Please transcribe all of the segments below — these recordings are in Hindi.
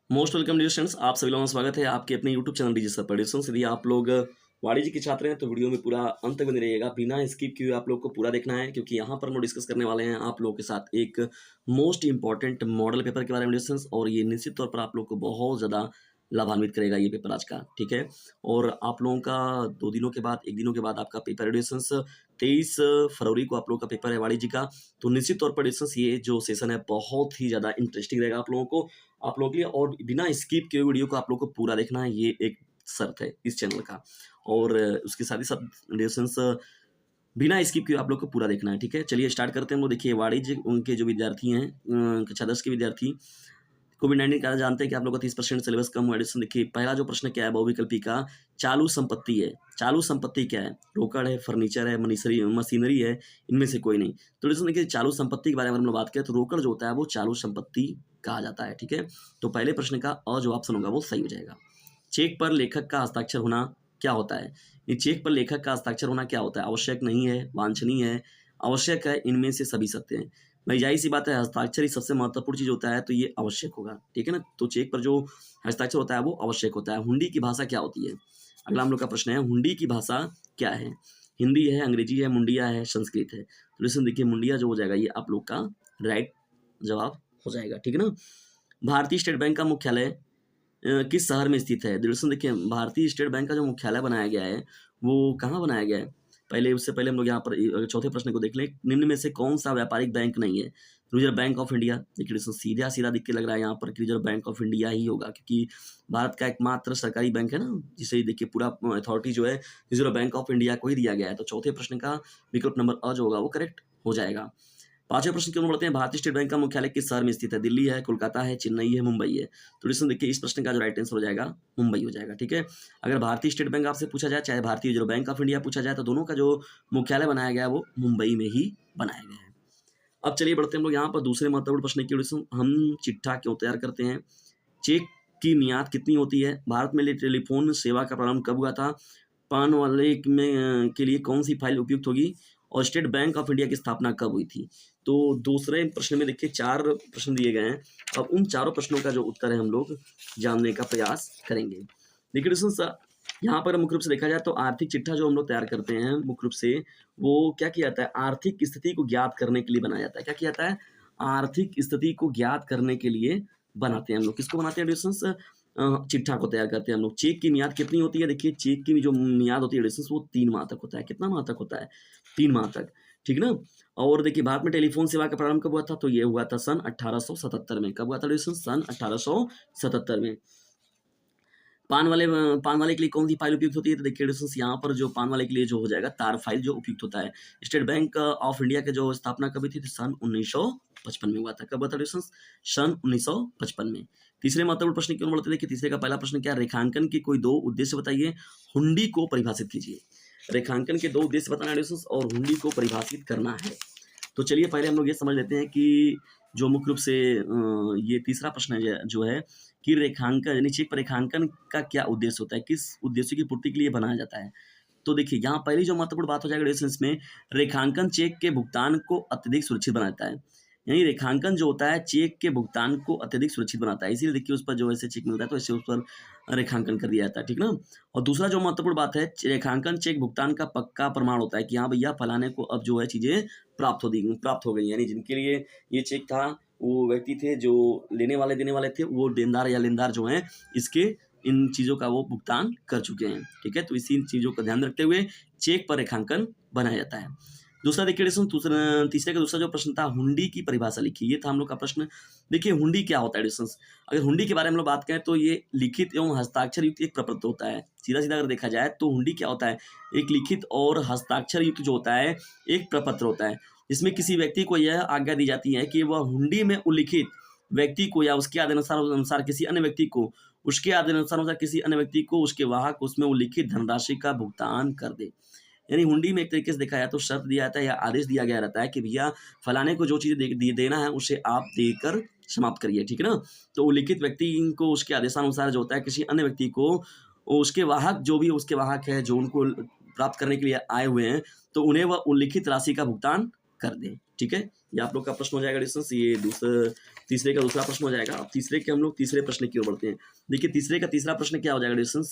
मोस्ट वेलकम डियर स्टूडेंट्स, आप सभी लोगों का स्वागत है आपके अपने YouTube channel DG sir producers. यदि आप लोग वाणिज्य के छात्र हैं तो वीडियो में पूरा अंत तक बने रहिएगा, बिना स्किप किए आप लोग को पूरा देखना है, क्योंकि यहाँ पर हम डिस्कस करने वाले हैं आप लोगों के साथ एक मोस्ट इंपॉर्टेंट मॉडल पेपर के बारे में डिस्कस, और ये निश्चित तौर पर आप लोग को बहुत ज़्यादा लाभान्वित करेगा ये पेपर आज का। ठीक है, और आप लोगों का 2 दिनों के बाद 1 दिनों के बाद आपका पेपर डिस्कस 23 फरवरी को आप लोगों का पेपर है वाणिज्य का। तो निश्चित तौर पर डिस्कस ये जो सेशन है बहुत ही ज़्यादा इंटरेस्टिंग रहेगा आप लोगों के लिए, और बिना स्किप किए वीडियो को आप लोग को पूरा देखना है, ये एक शर्त है इस चैनल का। और उसके साथ ही साथ लेसन्स बिना स्किप किए आप लोग को पूरा देखना है। ठीक है, चलिए स्टार्ट करते हैं। वो देखिए वाणिज्य उनके जो विद्यार्थी हैं कक्षा 10 के विद्यार्थी, कोविड-19 कारण जानते हैं कि आप लोग का 30% सिलेबस कम हुआ है। एडिशन देखिए, पहला जो प्रश्न क्या है बहुविकल्पी का, चालू संपत्ति है। चालू संपत्ति क्या है? रोकड़ है, फर्नीचर है, मशीनरी है, इनमें से कोई नहीं। तो एडिशन देखिए, चालू संपत्ति के बारे में हम लोग बात करें तो रोकड़ जो होता है वो चालू संपत्ति कहा जाता है। ठीक है, तो पहले प्रश्न का अ जो ऑप्शन होगा वो सही हो जाएगा। चेक पर लेखक का हस्ताक्षर होना क्या होता है? ये चेक पर लेखक का हस्ताक्षर होना क्या होता है? आवश्यक नहीं है, वांछनीय है, आवश्यक है, इनमें से सभी सत्य हैं। भाई ज़ाहिर-सी बात है, हस्ताक्षर ही सबसे महत्वपूर्ण चीज़ होता है, तो ये आवश्यक होगा। ठीक है ना? तो चेक पर जो हस्ताक्षर होता है वो आवश्यक होता है। हुंडी की भाषा क्या होती है? अगला हम लोग का प्रश्न है, हुंडी की भाषा क्या है? हिंदी है, अंग्रेजी है, मुंडिया है, संस्कृत है। तो लिसन देखिए, मुंडिया जो हो जाएगा ये आप लोग का राइट जवाब हो जाएगा। ठीक है ना? भारतीय स्टेट बैंक का मुख्यालय किस शहर में स्थित है? दरअसल देखिए, भारतीय स्टेट बैंक का जो मुख्यालय बनाया गया है वो कहाँ बनाया गया है? उससे पहले हम लोग यहाँ पर चौथे प्रश्न को देख लें। निम्न में से कौन सा व्यापारिक बैंक नहीं है? Reserve bank of India. देखिए दोस्तों, सीधा सीधा दिख के लग रहा है यहाँ पर कि रिजर्व बैंक ऑफ इंडिया ही होगा, क्योंकि भारत का एकमात्र सरकारी बैंक है ना, जिसे देखिए पूरा अथॉरिटी जो है रिजर्व बैंक ऑफ इंडिया को ही दिया गया है। तो चौथे प्रश्न का विकल्प नंबर अ जो होगा वो करेक्ट हो जाएगा। पांचवें प्रश्न की ओर बढ़ते हैं। भारतीय स्टेट बैंक का मुख्यालय किस शहर में स्थित है? दिल्ली है, कोलकाता है, चेन्नई है, मुंबई है। तो लिसन देखिए, इस प्रश्न का जो राइट आंसर हो जाएगा मुंबई हो जाएगा। ठीक है, अगर भारतीय स्टेट बैंक आपसे पूछा जाए, चाहे भारतीय रिजर्व बैंक ऑफ इंडिया पूछा जाए, तो दोनों का जो मुख्यालय बनाया गया है वो मुंबई में ही बनाया गया है। अब चलिए बढ़ते हैं हम लोग यहाँ पर दूसरे महत्वपूर्ण प्रश्न की ओर। हम चिट्ठा क्यों तैयार करते हैं? चेक की मियाद कितनी होती है? भारत में टेलीफोन सेवा का प्रारंभ कब हुआ था? पान वाले के लिए कौन सी फाइल उपयुक्त होगी? और स्टेट बैंक ऑफ इंडिया की स्थापना कब हुई थी? तो दूसरे प्रश्न में देखिए 4 प्रश्न दिए गए हैं। अब उन चारों प्रश्नों का जो उत्तर है हम लोग जानने का प्रयास करेंगे। देखिए दोस्तों, यहाँ पर मुख्य रूप से देखा जाए तो आर्थिक चिट्ठा जो हम लोग तैयार करते हैं मुख्य रूप से, वो क्या किया जाता है? आर्थिक स्थिति को ज्ञात करने के लिए बनाया जाता है। क्या किया जाता है? आर्थिक स्थिति को ज्ञात करने के लिए बनाते हैं हम लोग। किसको बनाते हैं डिस्टेंस? चिट्ठा को तैयार करते हैं हम लोग। चेक की मियाद कितनी होती है? देखिए, चेक की जो मियाद होती है डिस्टेंस वो 3 माह तक होता है। कितना माह तक होता है? 3 माह तक। ठीक ना? और देखिए, भारत में टेलीफोन सेवा का प्रारंभ कब हुआ था? तो ये हुआ था सन 1877 में। कब हुआ था डिस्टेंस? सन 1877 में। पान वाले के लिए कौन सी फाइल उपयुक्त होती है? तो देखिए डिस्टेंस, यहाँ पर जो पान वाले के लिए जो हो जाएगा तार फाइल जो उपयुक्त होता है। स्टेट बैंक ऑफ इंडिया के जो स्थापना कभी थी? तो सन 1955 में हुआ था। कब हुआ था डिस्टेंस? सन 1955 में। तीसरे महत्वपूर्ण प्रश्न क्यों बढ़ते? देखिए, तीसरे का पहला प्रश्न क्या है? रेखांकन के कोई 2 उद्देश्य बताइए, हुंडी को परिभाषित कीजिए। रेखांकन के 2 उद्देश्य बताना है डिस्टेंस, और हुंडी को परिभाषित करना है। तो चलिए पहले हम लोग ये समझ लेते हैं कि जो मुख्य रूप से ये तीसरा प्रश्न है जो है कि रेखांकन यानी चेक पर रेखांकन का क्या उद्देश्य होता है? किस उद्देश्य की पूर्ति के लिए बनाया जाता है? तो देखिए, यहाँ पहली जो महत्वपूर्ण बात हो जाएगा रेफरेंस में, रेखांकन चेक के भुगतान को अत्यधिक सुरक्षित बनाता है। यानी रेखांकन जो होता है चेक के भुगतान को अत्यधिक सुरक्षित बनाता है, इसीलिए देखिए उस पर जो ऐसे चेक मिलता है तो ऐसे उस पर रेखांकन कर दिया जाता है। ठीक ना? और दूसरा जो महत्वपूर्ण बात है, रेखांकन चेक भुगतान का पक्का प्रमाण होता है कि हाँ भैया फलाने को अब जो है चीजें प्राप्त हो गई। यानी जिनके लिए ये चेक था वो व्यक्ति थे जो लेने वाले देने वाले थे, वो देनदार या लेनदार जो हैं इसके इन चीज़ों का वो भुगतान कर चुके हैं। ठीक है, तो इसी चीज़ों का ध्यान रखते हुए चेक पर रेखांकन बनाया जाता है। दूसरा देखिए तीसरे का दूसरा जो प्रश्न था, हुंडी की परिभाषा लिखिए, ये था हम लोग का प्रश्न। देखिए, हुंडी क्या होता है डिस्टेंस? अगर हुंडी के बारे में हम लोग बात करें तो ये लिखित एवं हस्ताक्षर युक्त एक प्रपत्र होता है। सीधा सीधा अगर देखा जाए तो हुंडी क्या होता है? एक लिखित और हस्ताक्षर युक्त जो होता है एक प्रपत्र होता है। इसमें किसी व्यक्ति को यह आज्ञा दी जाती है कि वह हुंडी में उल्लिखित व्यक्ति को या उसके अनुसार किसी अन्य व्यक्ति को, किसी अन्य व्यक्ति को उसके वाहक उसमें उल्लिखित धनराशि का भुगतान कर दे। यानी हुंडी में एक तरीके से देखा जाए तो शर्त दिया जाता है या आदेश दिया गया रहता है कि भैया फलाने को जो चीज़ देना है उसे आप देकर समाप्त करिए। ठीक है ना? तो उल्लिखित व्यक्ति को उसके आदेशानुसार जो होता है किसी अन्य व्यक्ति को उसके वाहक जो भी उसके वाहक है जो उनको प्राप्त करने के लिए आए हुए हैं, तो उन्हें वह उल्लिखित राशि का भुगतान कर दें। ठीक है, ये आप लोग का प्रश्न हो जाएगा डिस्टेंस। ये तीसरे का दूसरा प्रश्न हो जाएगा। अब तीसरे के हम लोग तीसरे प्रश्न की ओर बढ़ते हैं। देखिए तीसरे का तीसरा प्रश्न क्या हो जाएगा डिस्टेंस,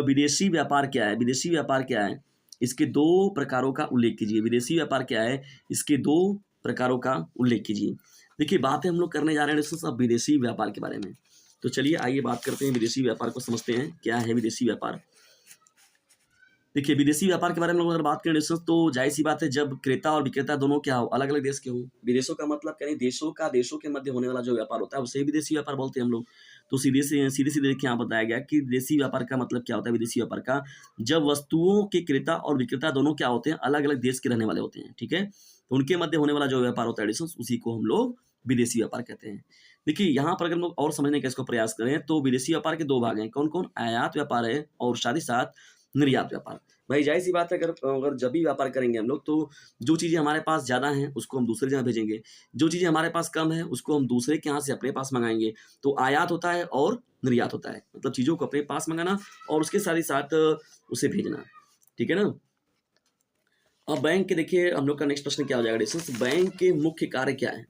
विदेशी व्यापार क्या है? विदेशी व्यापार क्या है? इसके दो प्रकारों का उल्लेख कीजिए। विदेशी व्यापार क्या है? इसके दो प्रकारों का उल्लेख कीजिए। देखिए बातें हम लोग करने जा रहे हैं डिस्टेंस अब विदेशी व्यापार के बारे में। तो चलिए आइए बात करते हैं विदेशी व्यापार को, समझते हैं क्या है विदेशी व्यापार। देखिए विदेशी व्यापार के बारे में लोग अगर बात करें डिस्टेंस तो जाहिर सी बात है, जब क्रेता और विक्रेता दोनों क्या हो, अलग अलग देश के हो। विदेशों का मतलब यानी देशों के मध्य होने वाला जो व्यापार होता है उसे विदेशी व्यापार बोलते हैं हम लोग। तो सीधे सीधे देखिए यहाँ बताया गया कि विदेशी व्यापार का मतलब क्या होता है। विदेशी व्यापार का, जब वस्तुओं के क्रेता और विक्रेता दोनों क्या होते हैं, अलग अलग देश के रहने वाले होते हैं, ठीक है। तो उनके मध्य होने वाला जो व्यापार होता है डिस्टेंस, उसी को हम लोग विदेशी व्यापार कहते हैं। देखिए यहाँ पर अगर हम लोग और समझने का इसको प्रयास करें तो विदेशी व्यापार के दो भाग हैं। कौन कौन? आयात व्यापार है और साथ ही साथ निर्यात व्यापार। भाई जाहिर सी बात है, अगर जब भी व्यापार करेंगे हम लोग तो जो चीज़ें हमारे पास ज़्यादा हैं उसको हम दूसरे जगह भेजेंगे, जो चीज़ें हमारे पास कम है उसको हम दूसरे के यहाँ से अपने पास मंगाएंगे। तो आयात होता है और निर्यात होता है, मतलब चीज़ों को अपने पास मंगाना और उसके साथ ही साथ उसे भेजना, ठीक है ना। अब बैंक के देखिए हम लोग का नेक्स्ट प्रश्न क्या हो जाएगा डिस्टेंस, बैंक के मुख्य कार्य क्या है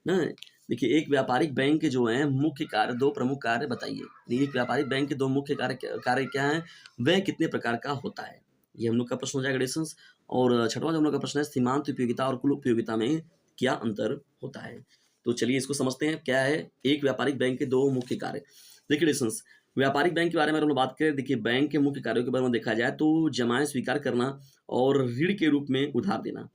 ना। देखिए एक व्यापारिक बैंक के जो है मुख्य कार्य, दो प्रमुख कार्य बताइए। एक व्यापारिक बैंक के दो मुख्य कार्य क्या है, वह कितने प्रकार का होता है, ये हम लोग का प्रश्न हो जाएगा डिस्टेंस। और छठवां जो हम लोग का प्रश्न है, सीमांत उपयोगिता और कुल उपयोगिता में क्या अंतर होता है। तो चलिए इसको समझते हैं क्या है एक व्यापारिक बैंक के दो मुख्य कार्य। देखिए डिस्टेंस, व्यापारिक बैंक के बारे में हम लोग बात करें, देखिए बैंक के मुख्य कार्यों के बारे में देखा जाए तो जमाएं स्वीकार करना और ऋण के रूप में उधार देना,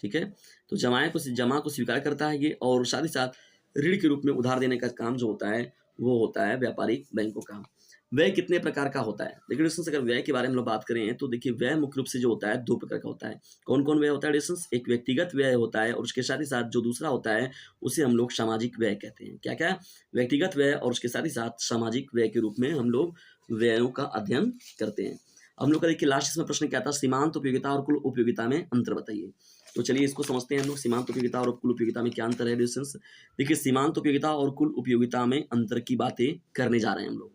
ठीक है। तो जमा को स्वीकार करता है ये, और साथ ही साथ ऋण के रूप में उधार देने का काम जो होता है वो होता है व्यापारिक बैंकों का। व्यय कितने प्रकार का होता है? देखिए डिस्टेंस, अगर व्यय के बारे में हम लोग बात करें तो देखिए व्यय मुख्य रूप से जो होता है दो प्रकार का होता है। कौन कौन व्यय होता है डिस्टेंस? एक व्यक्तिगत व्यय होता है और उसके साथ ही साथ जो दूसरा होता है उसे हम लोग सामाजिक व्यय कहते हैं। क्या क्या? व्यक्तिगत व्यय और उसके साथ ही साथ सामाजिक व्यय के रूप में हम लोग व्ययों का अध्ययन करते हैं। हम लोग का देखिए लास्ट इसमें प्रश्न क्या था, सीमांत उपयोगिता और कुल उपयोगिता में अंतर बताइए। तो चलिए इसको समझते हैं हम लोग, सीमांत उपयोगिता और कुल उपयोगिता में क्या अंतर है डिस्टेंस। देखिए सीमांत उपयोगिता और कुल उपयोगिता में अंतर की बातें करने जा रहे हैं हम लोग।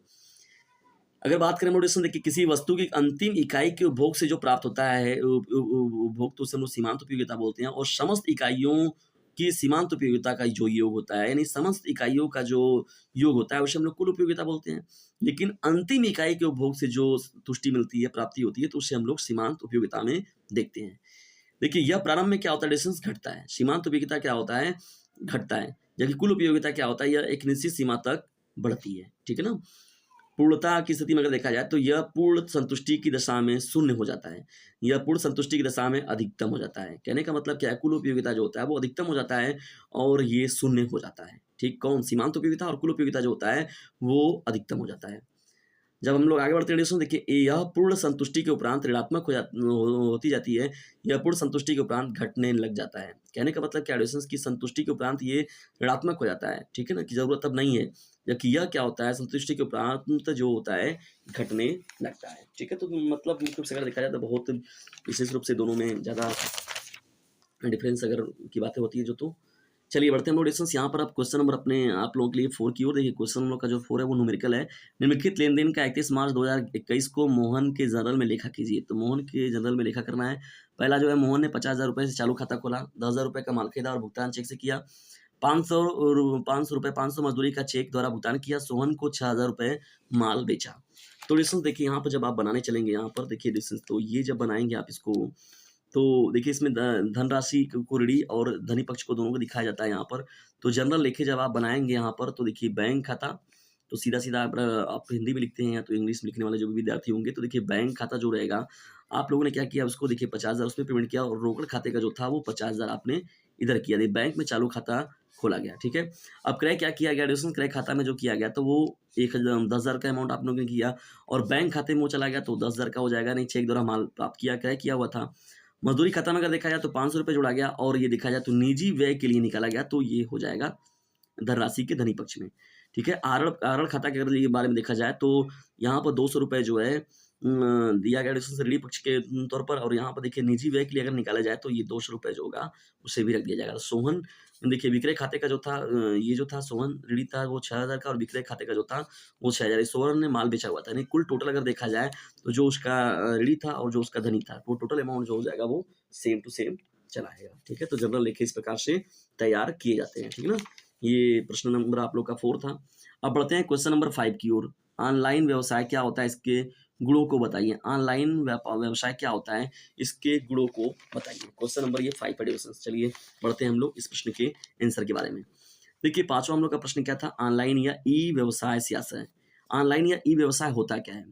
अगर बात करें मोडिशन, देखिए किसी वस्तु की अंतिम इकाई के उपभोग से जो प्राप्त होता है उपभोग, तो उसे हम लोग सीमांत उपयोगिता बोलते हैं। और समस्त इकाइयों की सीमांत उपयोगिता का जो योग होता है, यानी समस्त इकाइयों का जो योग होता है उसे हम लोग कुल उपयोगिता बोलते हैं। लेकिन अंतिम इकाई के उपभोग से जो तुष्टि मिलती है, प्राप्ति होती है, तो उसे हम लोग सीमांत उपयोगिता में देखते हैं। देखिए यह प्रारंभ में क्या होता है डिस्टेंस, घटता है। सीमांत उपयोगिता क्या होता है? घटता है। जबकि कुल उपयोगिता क्या होता है? यह एक निश्चित सीमा तक बढ़ती है, ठीक है ना। पूर्णता की स्थिति में अगर देखा जाए तो यह पूर्ण संतुष्टि की दशा में शून्य हो जाता है, यह पूर्ण संतुष्टि की दशा में अधिकतम हो जाता है। कहने का मतलब क्या है, कुल उपयोगिता जो होता है वो अधिकतम हो जाता है और ये शून्य हो जाता है, ठीक। कौन? सीमांत उपयोगिता। और कुल उपयोगिता जो होता है वो अधिकतम हो जाता है। जब हम लोग आगे बढ़ते हैं डिस्टेंस, देखिए यह पूर्ण संतुष्टि के उपरांत ऋणात्मक होती जाती है, यह पूर्ण संतुष्टि के उपरांत घटने लग जाता है। कहने का मतलब क्या डिस्टेंस की संतुष्टि के उपरांत ये ऋणात्मक हो जाता है, ठीक है ना, कि जरूरत अब नहीं है। जबकि यह क्या होता है, संतुष्टि के उपरांत जो होता है घटने लगता है, ठीक है। तो मतलब मुख्य रूप से अगर देखा जाए तो बहुत विशेष रूप से दोनों में ज़्यादा डिफरेंस अगर की बातें होती है जो, तो चलिए बढ़ते हैं हम लोग डिस्टेंस। यहाँ पर आप क्वेश्चन नंबर अपने आप लोगों के लिए 4 की ओर देखिए। क्वेश्चन हम लोग का जो 4 है वो न्यूमेरिकल है। निम्नलिखित लेनदेन का 31 मार्च 2021 को मोहन के जनरल में लेखा कीजिए। तो मोहन के जनरल में लेखा करना है। पहला जो है, मोहन ने 50,000 रुपये से चालू खाता खोला, 10,000 रुपये का माल खरीदा और भुगतान चेक से किया। 500 रुपये 500 मजदूरी का चेक द्वारा भुगतान किया। सोहन को 6,000 रुपये माल बेचा। तो डिस्टेंस देखिए यहाँ पर जब आप बनाने चलेंगे, यहाँ पर देखिए डिस्टेंस, तो ये जब बनाएंगे आप इसको, तो देखिए इसमें धनराशि को ऋणी और धनी पक्ष को दोनों को दिखाया जाता है यहाँ पर। तो जनरल लेखे जब आप बनाएंगे यहाँ पर, तो देखिए बैंक खाता, तो सीधा सीधा आप हिंदी में लिखते हैं या तो इंग्लिश में लिखने वाले जो भी विद्यार्थी होंगे, तो देखिए बैंक खाता जो रहेगा, आप लोगों ने क्या किया, उसको देखिए 50,000 उसमें पेमेंट किया और रोकड़ खाते का जो था वो 50,000 आपने इधर किया। देखिए बैंक में चालू खाता खोला गया, ठीक है। अब क्रय क्या किया गया डिस्टेंस, क्रय खाता में जो किया गया तो वो 10,000 का अमाउंट आप लोगों ने किया और बैंक खाते में वो चला गया तो 10,000 का हो जाएगा, नहीं चेक द्वारा माल प्राप्त किया, क्रय किया हुआ था। मजदूरी खाता में अगर देखा जाए तो 500 रुपये जोड़ा गया और ये देखा जाए तो निजी व्यय के लिए निकाला गया, तो ये हो जाएगा धनराशि के धनी पक्ष में, ठीक है। आरण खाता के अगर ये बारे में देखा जाए तो यहाँ पर 200 रुपये जो है दिया गया डिस्टेंस ऋणी पक्ष के तौर पर, और यहाँ पर देखिए निजी व्यय के लिए अगर निकाला जाए तो ये 200 रुपये जो होगा उसे भी रख दिया जाएगा। सोहन देखिए विक्रय खाते का जो था, ये जो था सोहन ऋणी था वो 6,000 का, और विक्रय खाते का जो था वो 6,000। सोहन ने माल बेचा हुआ था, यानी कुल टोटल अगर देखा जाए तो जो उसका ऋणी था और जो उसका धनी था, वो टोटल अमाउंट जो हो जाएगा वो सेम टू सेम चला आएगा, ठीक है। तो जनरल लेखे इस प्रकार से तैयार किए जाते हैं, ठीक है ना। ये प्रश्न नंबर आप लोग का 4 था। अब बढ़ते हैं क्वेश्चन नंबर 5 की ओर। ऑनलाइन व्यवसाय क्या होता है, इसके गुणों को बताइए। ऑनलाइन व्यवसाय क्या होता है, इसके गुणों को बताइए। क्वेश्चन नंबर ये 5 है डिविजन। चलिए बढ़ते हैं हम लोग इस प्रश्न के आंसर के बारे में। देखिए पांचवा हम लोग का प्रश्न क्या था, ऑनलाइन या ई व्यवसाय से आशय। ऑनलाइन या ई व्यवसाय होता क्या है।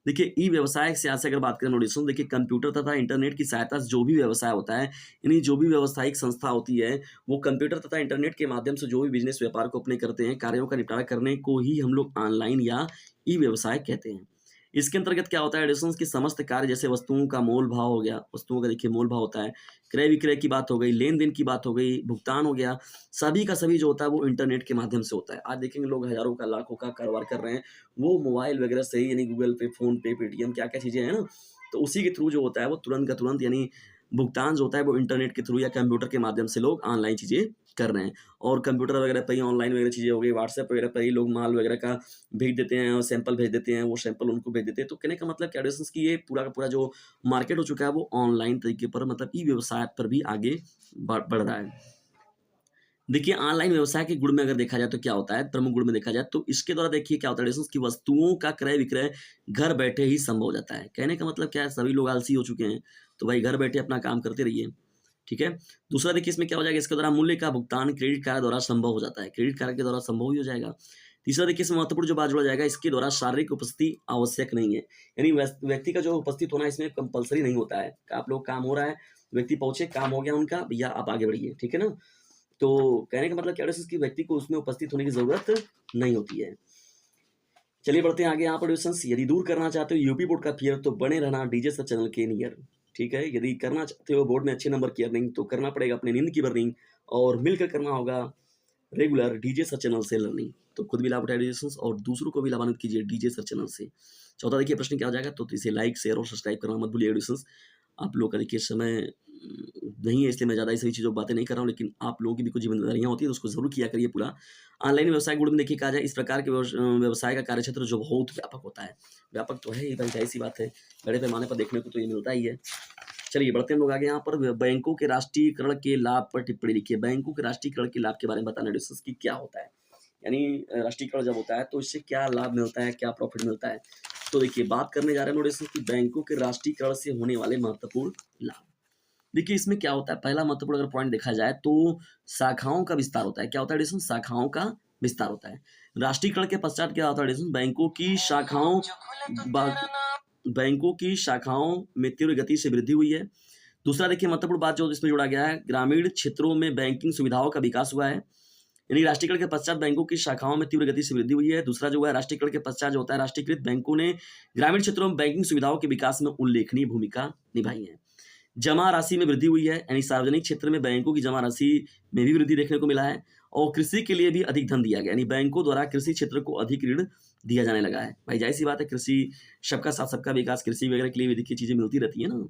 देखिए ई व्यवसाय से आशय अगर बात करें नोटिस, देखिए कंप्यूटर तथा इंटरनेट की सहायता से जो भी व्यवसाय होता है, यानी जो भी व्यवसायिक संस्था होती है वो कंप्यूटर तथा इंटरनेट के माध्यम से जो भी बिजनेस व्यापार को अपने करते हैं, कार्यों का निपटारा करने को ही हम लोग ऑनलाइन या ई व्यवसाय कहते हैं। इसके अंतर्गत क्या होता है एडिशंस की समस्त कार्य, जैसे वस्तुओं का मोल भाव हो गया, वस्तुओं का देखिए मोल भाव होता है, क्रय विक्रय की बात हो गई, लेन देन की बात हो गई, भुगतान हो गया, सभी का सभी जो होता है वो इंटरनेट के माध्यम से होता है। आज देखेंगे लोग हजारों का लाखों का कारोबार कर रहे हैं वो मोबाइल वगैरह से ही, यानी गूगल पे, फोन पे, पेटीएम, क्या क्या चीजें हैं ना, तो उसी के थ्रू जो होता है वो तुरंत का तुरंत, यानी भुगतान जो होता है वो इंटरनेट के थ्रू या कंप्यूटर के माध्यम से लोग ऑनलाइन चीजें कर रहे हैं। और कंप्यूटर वगैरह पर ही ऑनलाइन वगैरह चीजें हो गई, व्हाट्सएप वगैरह पर ही लोग माल वगैरह का भेज देते हैं और सैंपल भेज देते हैं, वो सैंपल उनको भेज देते हैं। तो कहने का मतलब क्या एडिशंस की ये पूरा का पूरा जो मार्केट हो चुका है वो ऑनलाइन तरीके पर, मतलब ई व्यवसाय पर भी आगे बढ़ रहा है। देखिए ऑनलाइन व्यवसाय के गुण में अगर देखा जाए तो क्या होता है, प्रमुख गुण में देखा जाए तो इसके द्वारा देखिए क्या होता है एडिशंस की वस्तुओं का क्रय विक्रय घर बैठे ही संभव हो जाता है। कहने का मतलब क्या है, सभी लोग आलसी हो चुके हैं, तो भाई घर बैठे अपना काम करते रहिए। ठीक है। दूसरा देखिए इसमें क्या हो जाएगा, इसके द्वारा मूल्य का भुगतान क्रेडिट कार्ड द्वारा संभव हो जाता है, क्रेडिट कार्ड के द्वारा संभव ही हो जाएगा। तीसरा देखिए इसमें महत्वपूर्ण जो बात जोड़ा जाएगा, इसके द्वारा शारीरिक उपस्थिति आवश्यक नहीं है, यानी व्यक्ति का जो उपस्थित होना इसमें कंपलसरी नहीं होता है। आप लोग काम हो रहा है, व्यक्ति पहुंचे, काम हो गया उनका, भैया आप आगे बढ़िए, ठीक है ना। तो कहने का मतलब क्या है कि व्यक्ति को उसमें उपस्थित होने की जरूरत नहीं होती है। चलिए बढ़ते हैं आगे। यहाँ पर क्वेश्चंस, यदि दूर करना चाहते हो यूपी बोर्ड का फियर तो बने रहना डीजे सर चैनल के नियर। ठीक है, यदि करना चाहते हो बोर्ड में अच्छे नंबर की अर्निंग तो करना पड़ेगा अपने नींद की बर्निंग, और मिलकर करना होगा रेगुलर डीजे सर चैनल से लर्निंग। तो खुद भी लाभ उठाए एडिशंस और दूसरों को भी लाभान्वित कीजिए डीजे सर चैनल से। चौथा देखिए प्रश्न क्या हो जाएगा, तो इसे लाइक शेयर और सब्सक्राइब करना मत भूलिए एडिशंस। आप लोग का देखिए समय नहीं है इसलिए मैं ज़्यादा इस चीज़ों बातें नहीं कर रहा हूँ, लेकिन आप लोगों की भी कुछ जिम्मेदारियाँ होती है तो उसको जरूर किया करिए पूरा। ऑनलाइन व्यवसाय गुण में देखिए कहा जाए, इस प्रकार के व्यवसाय का कार्यक्षेत्र जो बहुत व्यापक होता है, व्यापक तो है ही भाई, जाहिर सी बात है, बड़े पैमाने पर देखने को तो ये मिलता ही है। चलिए बढ़ते हैं लोग आगे। यहाँ पर बैंकों के राष्ट्रीयकरण के लाभ पर टिप्पणी लिखिए। बैंकों के राष्ट्रीयकरण के लाभ के बारे में बताना डिस्कस की क्या होता है, यानी राष्ट्रीयकरण जब होता है तो इससे क्या लाभ मिलता है, क्या प्रॉफिट मिलता है। तो देखिए बात करने जा रहे हैं नोटिस की बैंकों के राष्ट्रीयकरण से होने वाले महत्वपूर्ण लाभ। देखिए इसमें क्या होता है, पहला महत्वपूर्ण अगर पॉइंट देखा जाए तो शाखाओं का विस्तार होता है। क्या होता है एडिशन, शाखाओं का विस्तार होता है। राष्ट्रीयकरण के पश्चात क्या होता है एडिशन, बैंकों की शाखाओं में तीव्र गति से वृद्धि हुई है। दूसरा देखिए महत्वपूर्ण बात जो इसमें जोड़ा गया है, ग्रामीण क्षेत्रों में बैंकिंग सुविधाओं का विकास हुआ है, यानी राष्ट्रीयकरण के पश्चात बैंकों की शाखाओं में तीव्र गति से वृद्धि हुई है। दूसरा जो है राष्ट्रीयकरण के पश्चात जो होता है, राष्ट्रीयकृत बैंकों ने ग्रामीण क्षेत्रों में बैंकिंग सुविधाओं के विकास में उल्लेखनीय भूमिका निभाई है। जमा राशि में वृद्धि हुई है, यानी सार्वजनिक क्षेत्र में बैंकों की जमा राशि में भी वृद्धि देखने को मिला है। और कृषि के लिए भी अधिक धन दिया गया, यानी बैंकों द्वारा कृषि क्षेत्र को अधिक ऋण दिया जाने लगा है। भाई जाहिर सी बात है, कृषि सबका साथ सबका विकास, कृषि वगैरह के लिए भी देखिए चीजें मिलती रहती है ना,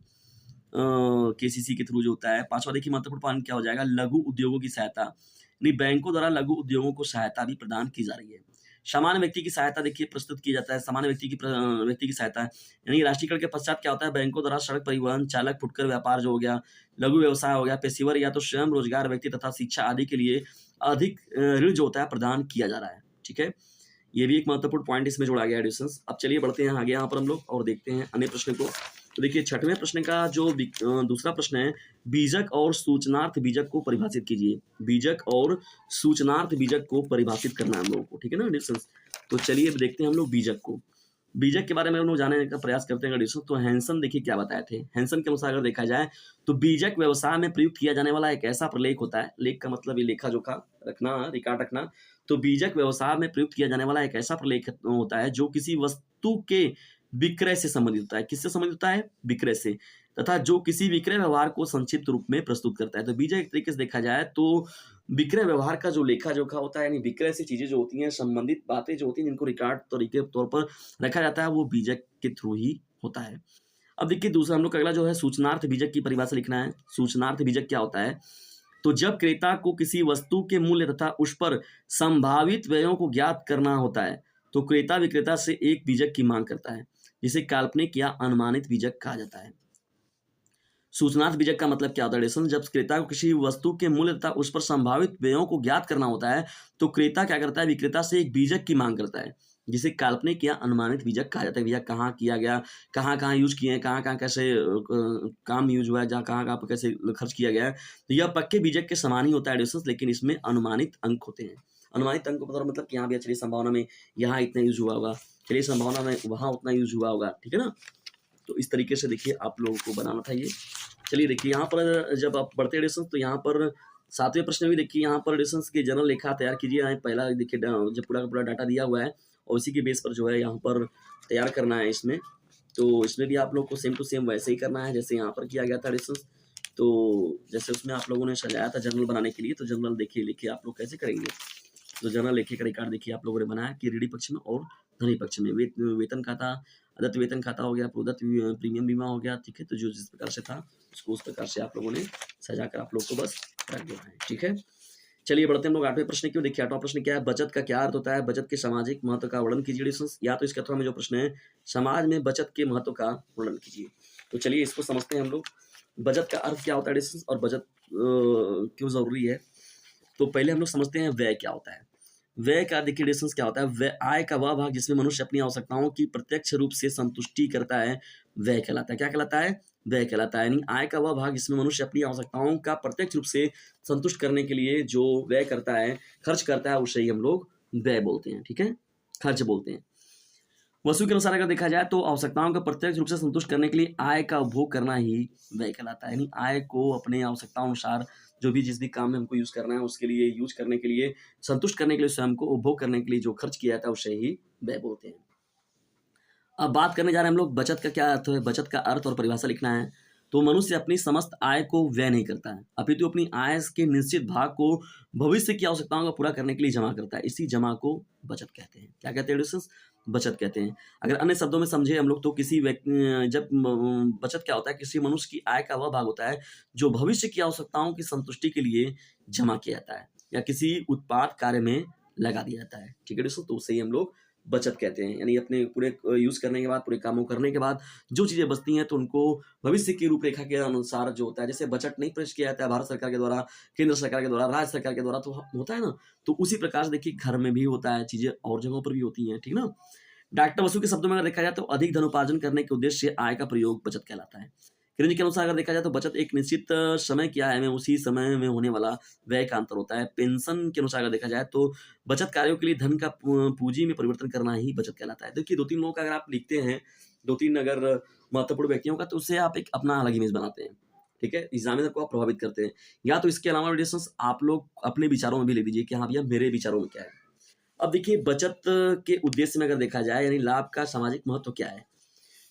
केसीसी के थ्रू जो होता है। पांचवा देखिए महत्वपूर्ण पॉइंट क्या हो जाएगा, लघु उद्योगों की सहायता, यानी बैंकों द्वारा लघु उद्योगों को सहायता भी प्रदान की जा रही है। सामान्य व्यक्ति की सहायता देखिए प्रस्तुत की जाता है, सामान्य व्यक्ति की सहायता, यानी राष्ट्रीयकरण के पश्चात क्या होता है, बैंकों द्वारा सड़क परिवहन, चालक फुटकर व्यापार जो हो गया, लघु व्यवसाय हो गया, पेशेवर या तो स्वयं रोजगार व्यक्ति तथा शिक्षा आदि के लिए अधिक ऋण जो होता है प्रदान किया जा रहा है। ठीक है, ये भी एक महत्वपूर्ण पॉइंट इसमें जोड़ा गया एडिशंस। अब चलिए बढ़ते हैं आगे यहाँ पर हम लोग और देखते हैं अन्य प्रश्न को। तो देखिए छठवें प्रश्न का जो दूसरा प्रश्न है, बीजक और सूचनार्थ बीजक को परिभाषित कीजिए। बीजक और सूचनार्थ बीजक को परिभाषित करना है हम लोगों को, ठीक है ना एडिशंस। तो चलिए अब देखते हैं हम लोग बीजक को, बीजक के बारे में हम लोग जानने का प्रयास करते हैं एडिशन। तो हैंसन देखिए क्या बताए थे, हैंसन के अनुसार अगर देखा जाए तो बीजक व्यवसाय में प्रयुक्त किया जाने वाला एक ऐसा प्रलेख होता है, लेख का मतलब ये लेखा जोखा रखना, रिकॉर्ड रखना। तो बीजक व्यवसाय में प्रयुक्त किया जाने वाला एक ऐसा प्रलेख होता है जो किसी वस्तु के विक्रय से संबंधित होता है। किससे संबंधित होता है, विक्रय से, तथा जो किसी विक्रय व्यवहार को संक्षिप्त रूप में प्रस्तुत करता है। तो बीजक एक तरीके से देखा जाए तो विक्रय व्यवहार का जो लेखा जोखा होता है, यानी विक्रय से चीजें जो होती हैं, संबंधित बातें जो होती हैं, जिनको रिकॉर्ड तरीके तौर पर रखा जाता है, वो बीजक के थ्रू ही होता है। अब देखिए दूसरा हम लोग का अगला जो है सूचनार्थ बीजक की परिभाषा लिखना है। सूचनार्थ बीजक क्या होता है, तो जब क्रेता को किसी वस्तु के मूल्य तथा उस पर संभावित व्ययों को ज्ञात करना होता है तो क्रेता विक्रेता से एक बीजक की मांग करता है, जिसे काल्पनिक या अनुमानित बीजक कहा जाता है। सूचनार्थ बीजक का मतलब क्या होता है डिस्टेंस, जब क्रेता को किसी वस्तु के मूल्य तथा उस पर संभावित व्ययों को ज्ञात करना होता है तो क्रेता क्या करता है, विक्रेता से एक बीजक की मांग करता है जिसे काल्पनिक या अनुमानित बीजक कहा जाता है। बीजक कहाँ किया गया, कहाँ कहाँ यूज किए हैं, कहाँ कहाँ कैसे काम यूज हुआ है, जहाँ कहाँ कहाँ पर कैसे खर्च किया गया है, तो यह पक्के बीजक के समान ही होता है डिस्टेंस, लेकिन इसमें अनुमानित अंक होते हैं। अनुमानित अंक का मतलब कि यहाँ भी चलिए संभावना में यहाँ इतना यूज हुआ होगा, चलिए संभावना में वहाँ उतना यूज हुआ होगा, ठीक है ना। तो इस तरीके से देखिए आप लोगों को बनाना था ये। चलिए देखिए यहाँ पर जब आप पढ़ते हैं डिस्टेंस तो यहाँ पर 7वें प्रश्न में भी देखिए यहाँ पर डिस्टेंस की जनरल लेखा तैयार कीजिए। यहाँ पहला देखिए जब पूरा का पूरा डाटा दिया हुआ है और उसी के बेस पर जो है यहाँ पर तैयार करना है इसमें। तो इसमें भी आप लोग को सेम टू सेम वैसे ही करना है जैसे यहाँ पर किया गया था डिस्टेंस। तो जैसे उसमें आप लोगों ने सजाया था जनरल बनाने के लिए, तो जनरल देखिए लिखिए आप लोग कैसे करेंगे। तो जनरल लेखे का रिकॉर्ड देखिए आप लोगों ने बनाया कि ऋणी पक्ष में और धनी पक्ष में वेतन खाता, अदत्त वेतन खाता हो गया, प्रोदत्त प्रीमियम बीमा हो गया, ठीक है। तो जो जिस प्रकार से था उसको उस प्रकार से आप लोगों ने सजा कर आप लोग को बस रख देना है, ठीक है। चलिए बढ़ते हैं हम लोग 8वें प्रश्न की ओर। देखिए 8वां प्रश्न क्या है, बचत का क्या अर्थ होता है, बचत के सामाजिक महत्व का वर्णन कीजिए डिस्टेंस। या तो इसके अथवा में जो प्रश्न है समाज में बचत के महत्व का वर्णन कीजिए। तो चलिए इसको समझते हैं हम लोग, बचत का अर्थ क्या होता है डिस्टेंस और बचत क्यों जरूरी है। तो पहले हम लोग समझते हैं व्यय क्या होता है। व्यय का देखिए डिस्टेंस क्या होता है, व्यय आय का वह भाग जिसमें मनुष्य अपनी आवश्यकताओं की प्रत्यक्ष रूप से संतुष्टि करता है, व्यय कहलाता है। क्या कहलाता है, व्यय कहलाता है। यानी आय का वह भाग जिसमें मनुष्य अपनी आवश्यकताओं का प्रत्यक्ष रूप से संतुष्ट करने के लिए जो व्यय करता है, खर्च करता है, उसे ही हम लोग व्यय बोलते हैं, ठीक है, खर्च बोलते हैं। वस्तु के अनुसार अगर देखा जाए तो आवश्यकताओं का प्रत्यक्ष रूप से संतुष्ट करने के लिए आय का उपभोग करना ही व्यय कहलाता है। यानी आय को अपने आवश्यकताओं अनुसार जो भी जिस भी काम में हमको यूज करना है उसके लिए यूज करने के लिए, संतुष्ट करने के लिए, स्वयं को उपभोग करने के लिए जो खर्च किया जाता है उसे ही व्यय बोलते हैं। अब बात करने जा रहे हैं हम लोग बचत का क्या अर्थ है। बचत का अर्थ और परिभाषा लिखना है। तो मनुष्य अपनी समस्त आय को व्यय नहीं करता है, अपितु अपनी आय के निश्चित भाग को भविष्य की आवश्यकताओं को पूरा करने के लिए जमा करता है। इसी जमा को बचत कहते हैं। क्या कहते हैं डिस्टेंस, बचत कहते हैं। अगर अन्य शब्दों में समझे हम लोग तो किसी व्यक्ति जब बचत क्या होता है, किसी मनुष्य की आय का वह भाग होता है जो भविष्य की आवश्यकताओं की संतुष्टि के लिए जमा किया जाता है या किसी उत्पाद कार्य में लगा दिया जाता है, ठीक है दोस्तों। तो उसे ही हम लोग बचत कहते हैं। यानी अपने पूरे यूज करने के बाद, पूरे कामों करने के बाद जो चीजें बचती हैं तो उनको भविष्य की रूपरेखा के अनुसार जो होता है, जैसे बजट नहीं पेश किया जाता है भारत सरकार के द्वारा, केंद्र सरकार के द्वारा, राज्य सरकार के द्वारा, तो होता है ना। तो उसी प्रकार से देखिए घर में भी होता है, चीजें और जगहों पर भी होती हैं, ठीक ना। डॉक्टर बसु के शब्दों में अगर देखा जाए तो अधिक धन उपार्जन करने के उद्देश्य से आय का प्रयोग बचत कहलाता है। किरण के अनुसार अगर देखा जाए तो बचत एक निश्चित समय की आय में उसी समय में होने वाला व्यय का अंतर होता है। पेंशन के अनुसार अगर देखा जाए तो बचत कार्यों के लिए धन का पूंजी में परिवर्तन करना ही बचत कहलाता है। देखिए 2-3 लोगों का अगर आप लिखते हैं, 2-3 अगर महत्वपूर्ण व्यक्तियों का, तो उससे आप एक अपना अलग इमेज बनाते हैं, ठीक है, एग्जामिनर को आप प्रभावित करते हैं। या तो इसके अलावा डिस्टेंस आप लोग अपने विचारों में भी लिख दीजिए कि हाँ भैया मेरे विचारों में क्या है। अब देखिए बचत के उद्देश्य में अगर देखा जाए यानी लाभ का सामाजिक महत्व क्या है,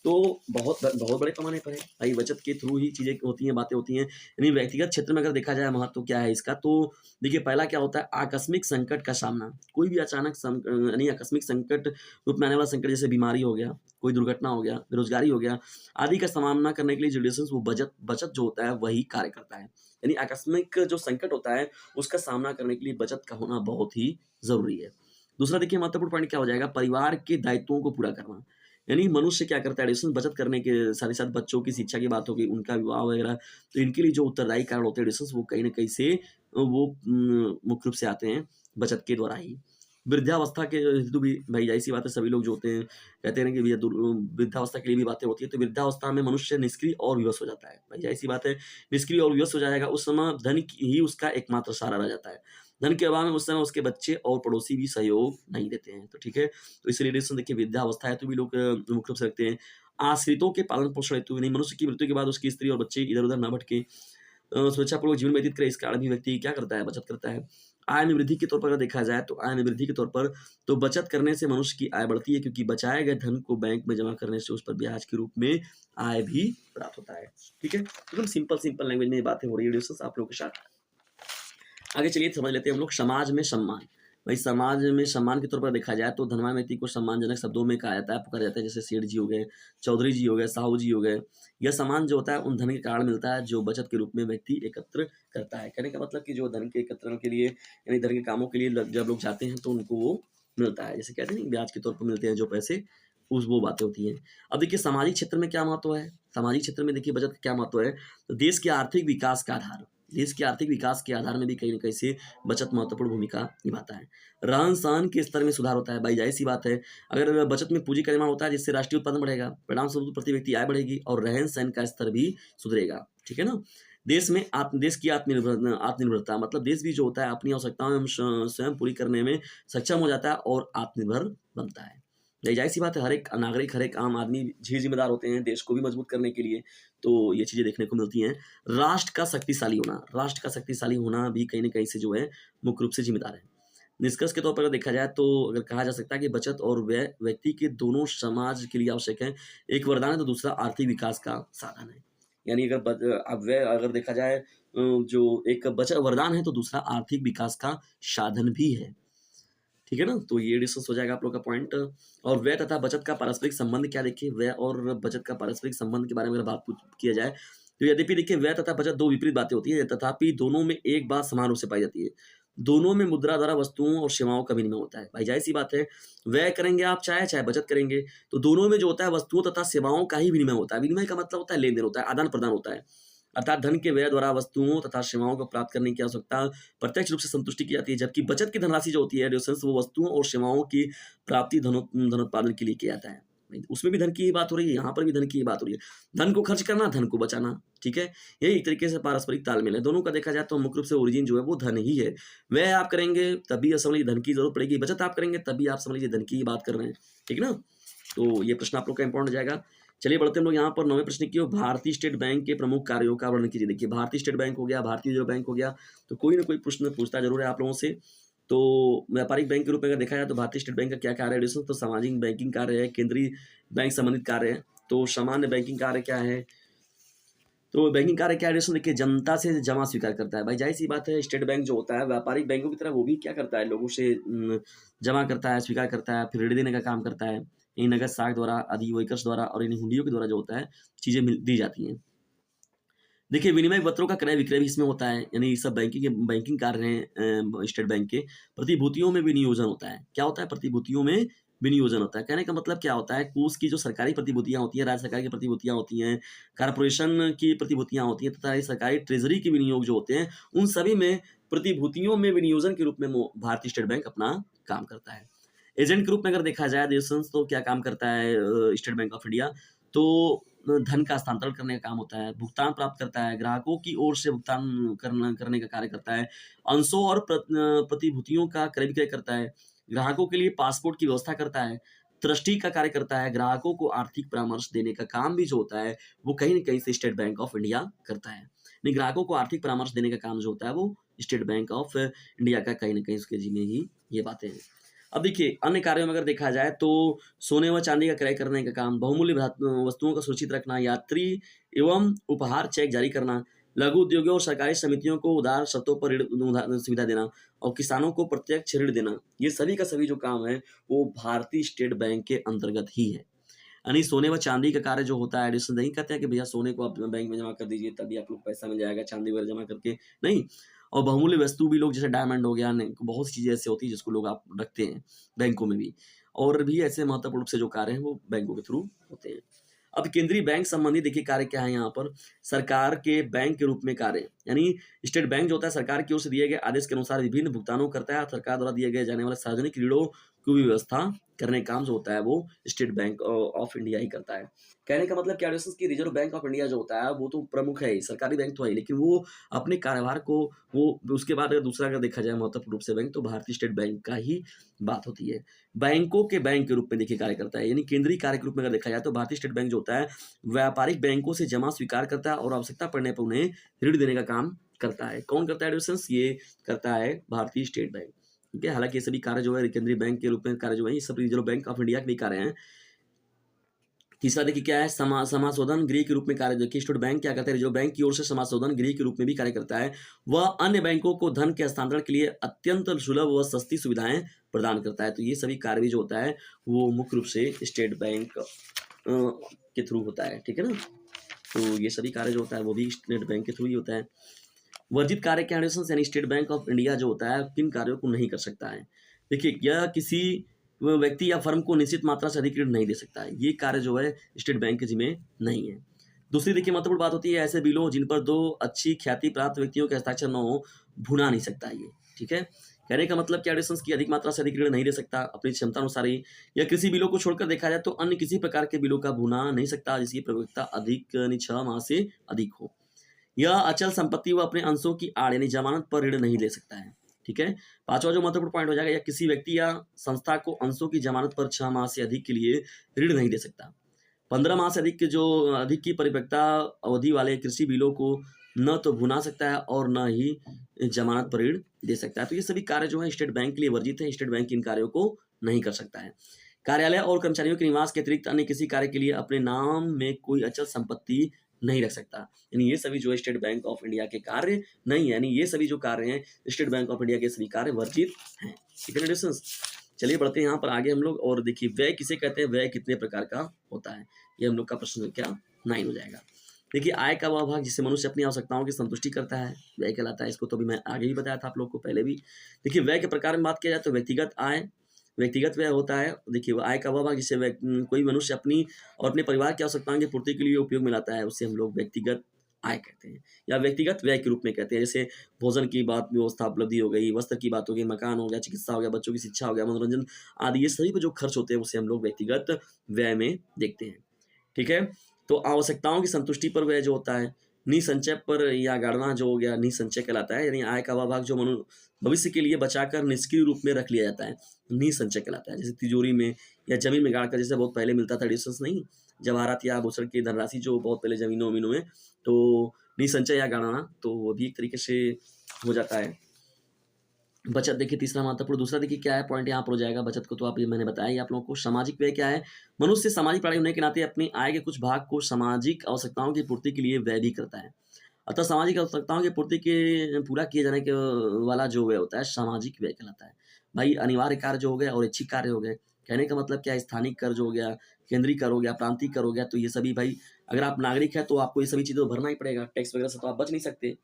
तो बहुत बहुत बड़े पैमाने पर है भाई। बचत के थ्रू ही चीजें होती हैं, बातें होती हैं। यानी व्यक्तिगत क्षेत्र में अगर देखा जाए महत्व क्या है इसका, तो देखिए पहला क्या होता है, आकस्मिक संकट का सामना। कोई भी अचानक यानी आकस्मिक संकट रूप में आने वाला संकट, जैसे बीमारी हो गया, कोई दुर्घटना हो गया, बेरोजगारी हो गया आदि का सामना करने के लिए जो वो बचत जो होता है वही कार्य करता है। यानी आकस्मिक जो संकट होता है उसका सामना करने के लिए बचत का होना बहुत ही जरूरी है। दूसरा देखिए महत्वपूर्ण पॉइंट क्या हो जाएगा, परिवार के दायित्वों को पूरा करना। यानी मनुष्य क्या करता है एडिशन, बचत करने के साथ ही साथ बच्चों की शिक्षा की बात होगी, उनका विवाह वगैरह, तो इनके लिए जो उत्तरदायी कारण होते हैं एडिशन, वो कहीं ना कहीं से वो मुख्य रूप से आते हैं बचत के द्वारा ही। वृद्धावस्था के हेतु भी भाई जाहिर सी बात है, सभी लोग जो होते हैं कहते हैं ना कि भैया वृद्धावस्था के लिए भी बातें होती है। तो वृद्धावस्था में मनुष्य निष्क्रिय और विवश हो जाता है, भाई जाहिर सी बात है, निष्क्रिय और विवश हो जाएगा। उस समय धन ही उसका एकमात्र सहारा रह जाता है। धन के अभाव में उस समय उसके बच्चे और पड़ोसी भी सहयोग नहीं देते हैं, तो ठीक है। तो इसलिए रिलेशन देखिए वृद्धावस्था है तो भी लोग मुख्य रूप से रखते हैं। आश्रितों के पालन पोषण हेतु नहीं, मनुष्य की मृत्यु के बाद उसकी स्त्री और बच्चे इधर उधर न भटके सुरक्षापूर्वक जीवन व्यतीत करे, इस कारण भी व्यक्ति क्या करता है, बचत करता है। आय में वृद्धि के तौर पर अगर देखा जाए तो आय में वृद्धि के तौर पर तो बचत करने से मनुष्य की आय बढ़ती है, क्योंकि बचाए गए धन को बैंक में जमा करने से उस पर ब्याज के रूप में आय भी प्राप्त होता है, ठीक है। एकदम सिंपल लैंग्वेज में ये बातें हो रही है दोस्तों आप लोगों के साथ। आगे चलिए समझ लेते हैं हम लोग समाज में सम्मान। भाई समाज में सम्मान के तौर पर देखा जाए तो धनवान व्यक्ति को सम्मानजनक शब्दों में कहा जाता है, पुकारा जाता है, जैसे सेठ जी हो गए, चौधरी जी हो गए, साहू जी हो गए। यह सम्मान जो होता है उन धन के कारण मिलता है जो बचत के रूप में व्यक्ति एकत्र करता है। कहने का मतलब कि जो धन के एकत्रण के लिए यानी धन के कामों के लिए जब लोग जाते हैं तो उनको वो मिलता है, जैसे कहते हैं ब्याज के तौर पर मिलते हैं जो पैसे, उस वो बातें होती हैं। अब देखिए सामाजिक क्षेत्र में क्या महत्व है, सामाजिक क्षेत्र में देखिए बचत का क्या महत्व है, तो देश के आर्थिक विकास का आधार, देश के आर्थिक विकास के आधार में भी कहीं न कहीं से बचत महत्वपूर्ण भूमिका निभाता है। रहन-सहन के स्तर में सुधार होता है, भाई ज़ाहिर-सी बात है, अगर बचत में पूँजी का निर्माण होता है जिससे राष्ट्रीय उत्पादन बढ़ेगा, परिणामस्वरूप प्रति व्यक्ति आय बढ़ेगी और रहन-सहन का स्तर भी सुधरेगा, ठीक है ना? देश की आत्मनिर्भरता मतलब देश भी जो होता है अपनी आवश्यकताओं एवं स्वयं पूरी करने में सक्षम हो जाता है और आत्मनिर्भर बनता है। नहीं, ज़ाहिर-सी बात है, हर एक नागरिक, हर एक आम आदमी ज़िम्मेदार होते हैं देश को भी मजबूत करने के लिए, तो ये चीज़ें देखने को मिलती हैं। राष्ट्र का शक्तिशाली होना भी कहीं न कहीं से जो है मुख्य रूप से ज़िम्मेदार है। निष्कर्ष के तौर पर अगर देखा जाए तो अगर कहा जा सकता है कि बचत और व्यय व्यक्ति के दोनों समाज के लिए आवश्यक है। एक वरदान है तो दूसरा आर्थिक विकास का साधन है। यानी अगर अब व्यय अगर देखा जाए जो एक बचत वरदान है तो दूसरा आर्थिक विकास का साधन भी है। ठीक है ना? तो ये डिस्कस हो जाएगा आप लोग का पॉइंट। और व्यय तथा बचत का पारस्परिक संबंध क्या देखिए, व्यय और बचत का पारस्परिक संबंध के बारे में अगर बात किया जाए, तो यद्यपि देखिए व्यय तथा बचत 2 विपरीत बातें होती हैं, तथापि दोनों में एक बात समान रूप से पाई जाती है। दोनों में मुद्रा द्वारा वस्तुओं और सेवाओं का विनिमय होता है। भाई ज़ाहिर-सी बात है, व्यय करेंगे आप चाहे बचत करेंगे, तो दोनों में जो होता है वस्तुओं तथा सेवाओं का ही विनिमय होता है। विनिमय का मतलब होता है लेन-देन होता है, आदान-प्रदान होता है। अर्थात धन के व्यय द्वारा वस्तुओं तथा सेवाओं को प्राप्त करने की आवश्यकता प्रत्यक्ष रूप से संतुष्टि की जाती है, जबकि बचत की धनराशि जो होती है रेफरेंस वो वस्तुओं और सेवाओं की प्राप्ति धनोत्पादन के लिए किया जाता है। उसमें भी धन की ही बात हो रही है, यहाँ पर भी धन की ही बात हो रही है। धन को खर्च करना, धन को बचाना, ठीक है? यही एक तरीके से पारस्परिक तालमेल है। दोनों का देखा जाए तो मुख्य रूप से ओरिजिन जो है वो धन ही है। व्यय आप करेंगे तभी आप समझ लीजिए धन की ज़रूरत पड़ेगी, बचत आप करेंगे तभी आप समझ लीजिए धन की ही बात कर रहे हैं, ठीक है ना? तो ये प्रश्न आप लोग का इम्पोर्टेंट हो जाएगा। चलिए बढ़ते हैं हम लोग यहाँ पर 9वें प्रश्न की ओर। भारतीय स्टेट बैंक के प्रमुख कार्यों का वर्णन कीजिए। देखिए भारतीय स्टेट बैंक हो गया, भारतीय रिजर्व बैंक हो गया, तो कोई ना कोई प्रश्न पूछता जरूर है आप लोगों से। तो व्यापारिक बैंक के रूप में अगर देखा जाए तो भारतीय स्टेट बैंक का क्या कार्य है डिस्कस, तो सामाजिक बैंकिंग कार्य है, केंद्रीय बैंक संबंधित कार्य है। तो सामान्य बैंकिंग कार्य क्या है, तो बैंकिंग कार्य क्या है डिस्कस, देखिए जनता से जमा स्वीकार करता है। भाई जाहिर सी बात है, स्टेट बैंक जो होता है व्यापारिक बैंकों की तरह वो भी क्या करता है, लोगों से जमा करता है, स्वीकार करता है, फिर ऋण देने का काम करता है। इन नगद साख द्वारा, अधिवैकर्स द्वारा और इन हुंडियों के द्वारा जो होता है चीजें दी जाती हैं। देखिए विनिमय पत्रों का क्रय विक्रय भी इसमें होता है, यानी ये सब बैंकिंग कार्य हैं स्टेट बैंक के। प्रतिभूतियों में विनियोजन होता है। क्या होता है, प्रतिभूतियों में विनियोजन होता है। कहने का मतलब क्या होता है, कोष की जो सरकारी प्रतिभूतियां होती हैं, राज्य सरकार की प्रतिभूतियां होती हैं, कारपोरेशन की प्रतिभूतियां होती हैं तथा ये सरकारी ट्रेजरी के विनियोग जो होते हैं, उन सभी में प्रतिभूतियों में विनियोजन के रूप में भारतीय स्टेट बैंक अपना काम करता है। एजेंट के रूप में अगर देखा जाए देशंस तो क्या काम करता है स्टेट बैंक ऑफ इंडिया, तो धन का हस्तांतरण करने का काम होता है, भुगतान प्राप्त करता है, ग्राहकों की ओर से भुगतान करने का कार्य करता है, अंशों और प्रतिभूतियों का क्रय विक्रय करता है, ग्राहकों के लिए पासपोर्ट की व्यवस्था करता है, ट्रस्टी का कार्य करता है, ग्राहकों को आर्थिक परामर्श देने का काम भी जो होता है वो कहीं न कहीं से स्टेट बैंक ऑफ इंडिया करता है। नहीं, ग्राहकों को आर्थिक परामर्श देने का काम जो होता है वो स्टेट बैंक ऑफ इंडिया का कहीं न कहीं उसके जिम्मे ही ये बातें हैं। अब देखिए अन्य कार्यों में अगर देखा जाए तो सोने व चांदी का क्रय करने का काम, बहुमूल्य वस्तुओं को सुरक्षित रखना, यात्री एवं उपहार चेक जारी करना, लघु उद्योगों और सरकारी समितियों को उदार शर्तों पर ऋण सुविधा देना और किसानों को प्रत्यक्ष ऋण देना, ये सभी का सभी जो काम है वो भारतीय स्टेट बैंक के अंतर्गत ही है। यानी सोने व चांदी का कार्य जो होता है, एडिशन नहीं कहते हैं कि भैया सोने को आप बैंक में जमा कर दीजिए तभी आप लोग पैसा मिल जाएगा, चांदी वगैरह जमा करके नहीं। और बहुमूल्य वस्तु भी लोग जैसे डायमंड हो गया, बहुत सी चीज़ें ऐसी होती है जिसको लोग आप रखते हैं बैंकों में भी, और भी ऐसे महत्वपूर्ण रूप से जो कार्य हैं वो बैंकों के थ्रू होते हैं। अब केंद्रीय बैंक संबंधी देखिए कार्य क्या है यहाँ पर, सरकार के बैंक के रूप में कार्य, यानी स्टेट बैंक जो होता है सरकार की ओर से दिए गए आदेश के अनुसार विभिन्न भुगतानों करता है। सरकार द्वारा दिए गए जाने वाले सार्वजनिक ऋणों की भी व्यवस्था करने का काम जो होता है वो स्टेट बैंक ऑफ इंडिया ही करता है। कहने का मतलब क्या है कि रिजर्व बैंक ऑफ इंडिया जो होता है वो तो प्रमुख है ही, सरकारी बैंक तो है ही, लेकिन वो अपने कार्यभार को वो उसके बाद अगर दूसरा अगर देखा जाए महत्वपूर्ण रूप से बैंक तो भारतीय स्टेट बैंक का ही बात होती है। बैंकों के बैंक के रूप में देखिए कार्य करता है, यानी केंद्रीय कार्य के रूप में अगर देखा जाए तो भारतीय स्टेट बैंक जो होता है व्यापारिक बैंकों से जमा स्वीकार करता है और आवश्यकता पड़ने पर उन्हें ऋण देने का काम करता है। कौन करता है डिविशंस, ये करता है भारतीय स्टेट बैंक। ठीक है, हालांकि ये सभी कार्य जो है केंद्रीय बैंक के रूप में कार्य जो है ये सब रिजर्व बैंक ऑफ इंडिया के भी कार्य हैं। तीसरा देखिए क्या है, समाशोधन गृह के रूप में कार्य, देखिए स्टेट बैंक क्या करता है, रिजर्व बैंक की ओर से समाशोधन गृह के रूप में भी कार्य करता है। वह अन्य बैंकों को धन के हस्तांतरण के लिए अत्यंत सुलभ व सस्ती सुविधाएं प्रदान करता है। तो ये सभी कार्य भी जो होता है वो मुख्य रूप से स्टेट बैंक के थ्रू होता है, ठीक है ना। तो ये सभी कार्य जो होता है वो भी स्टेट बैंक के थ्रू ही होता है। वर्जित कार्य के यानी स्टेट बैंक ऑफ इंडिया जो होता है किन कार्यों को नहीं कर सकता है, देखिए यह किसी व्यक्ति या फर्म को निश्चित मात्रा से अधिक ऋण नहीं दे सकता है। ये कार्य जो है स्टेट बैंक के जिम्मे नहीं है। दूसरी देखिए महत्वपूर्ण बात होती है ऐसे बिलों जिन पर 2 अच्छी ख्याति प्राप्त व्यक्तियों के हस्ताक्षर न हो, भुना नहीं सकता ये, ठीक है। कहने का मतलब क्या एडिशंस की अधिक मात्रा से अधिक ऋण नहीं दे सकता अपनी क्षमता अनुसार ही, या कृषि बिलों को छोड़कर देखा जाए तो अन्य किसी प्रकार के बिलों का भुना नहीं सकता जिसकी प्रयोगिता अधिक यानी 6 माह से अधिक हो। यह अचल संपत्ति व अपने अंशों की आड़ यानी जमानत पर ऋण नहीं ले सकता है, ठीक है। पांचवा जो महत्वपूर्ण पॉइंट हो जाएगा, या किसी व्यक्ति या संस्था को अंशों की जमानत पर 6 माह से अधिक के लिए ऋण नहीं दे सकता। 15 माह से अधिक की परिपक्वता अवधि वाले कृषि बिलों को न तो भुना सकता है और न ही जमानत पर ऋण दे सकता है। तो ये सभी कार्य जो है स्टेट बैंक के लिए वर्जित है। स्टेट बैंक इन कार्यों को नहीं कर सकता है। कार्यालय और कर्मचारियों के निवास के अतिरिक्त अन्य किसी कार्य के लिए अपने नाम में कोई अचल संपत्ति नहीं रख सकता। यानी ये सभी जो है स्टेट बैंक ऑफ इंडिया के कार्य नहीं है, यानी ये सभी जो कार्य हैं स्टेट बैंक ऑफ इंडिया के सभी कार्य वर्जित हैं, ठीक है ना। चलिए बढ़ते हैं यहाँ पर आगे हम लोग, और देखिए व्यय किसे कहते हैं, व्यय कितने प्रकार का होता है, ये हम लोग का प्रश्न संख्या 9 हो जाएगा। देखिए आय का वह भाग जिससे मनुष्य अपनी आवश्यकताओं की संतुष्टि करता है व्यय कहलाता है। इसको तो अभी मैं आगे ही बताया था आप लोग को पहले भी। देखिए व्यय के प्रकार में बात किया जाए तो व्यक्तिगत आय, व्यक्तिगत व्यय होता है। देखिए आय का वह भाग जिससे कोई मनुष्य अपनी और अपने परिवार की आवश्यकताओं की पूर्ति के लिए उपयोग में लाता है, उसे हम लोग व्यक्तिगत आय कहते हैं या व्यक्तिगत व्यय के रूप में कहते हैं। जैसे भोजन की बात, व्यवस्था, उपलब्धि हो गई, वस्त्र की बात हो गई, मकान हो गया, चिकित्सा हो गया, बच्चों की शिक्षा हो गया, मनोरंजन आदि, ये सभी पे जो खर्च होते हैं उसे हम लोग व्यक्तिगत व्यय में देखते हैं, ठीक है। तो आवश्यकताओं की संतुष्टि पर व्यय जो होता है, निसंचय पर या गणना जो हो गया निसंचय कहलाता है। यानी आय का वह भाग जो भविष्य के लिए बचाकर निष्क्रिय रूप में रख लिया जाता है, निसंचय कहलाता है। जैसे तिजोरी में या जमीन में गाड़कर, जैसे बहुत पहले मिलता था एडिशंस नहीं, जवाहरात या आभूषण की धनराशि जो बहुत पहले जमीनों वमीनों में, तो निसंचय या गणना, तो वो भी एक तरीके से हो जाता है। बचत देखिए तीसरा महत्वपूर्ण। दूसरा देखिए क्या है पॉइंट यहाँ पर हो जाएगा, बचत को तो आप ये मैंने बताया ही आप लोगों को। सामाजिक व्यय क्या है, मनुष्य सामाजिक प्राणी होने के नाते अपनी आय के कुछ भाग को सामाजिक आवश्यकताओं की पूर्ति के लिए व्यय भी करता है। अतः सामाजिक आवश्यकताओं की पूर्ति के पूरा किए जाने के वाला जो व्यय होता है सामाजिक व्यय कहलाता है। भाई अनिवार्य कार्य जो हो गए और ऐच्छिक कार्य हो गए, कहने का मतलब क्या है, स्थानिक कर जो हो गया, केंद्रीय कर हो गया, प्रांतीय कर हो गया, तो ये सभी भाई अगर आप नागरिक है तो आपको ये सभी चीज़ें भरना ही पड़ेगा, टैक्स वगैरह से तो आप बच नहीं सकते।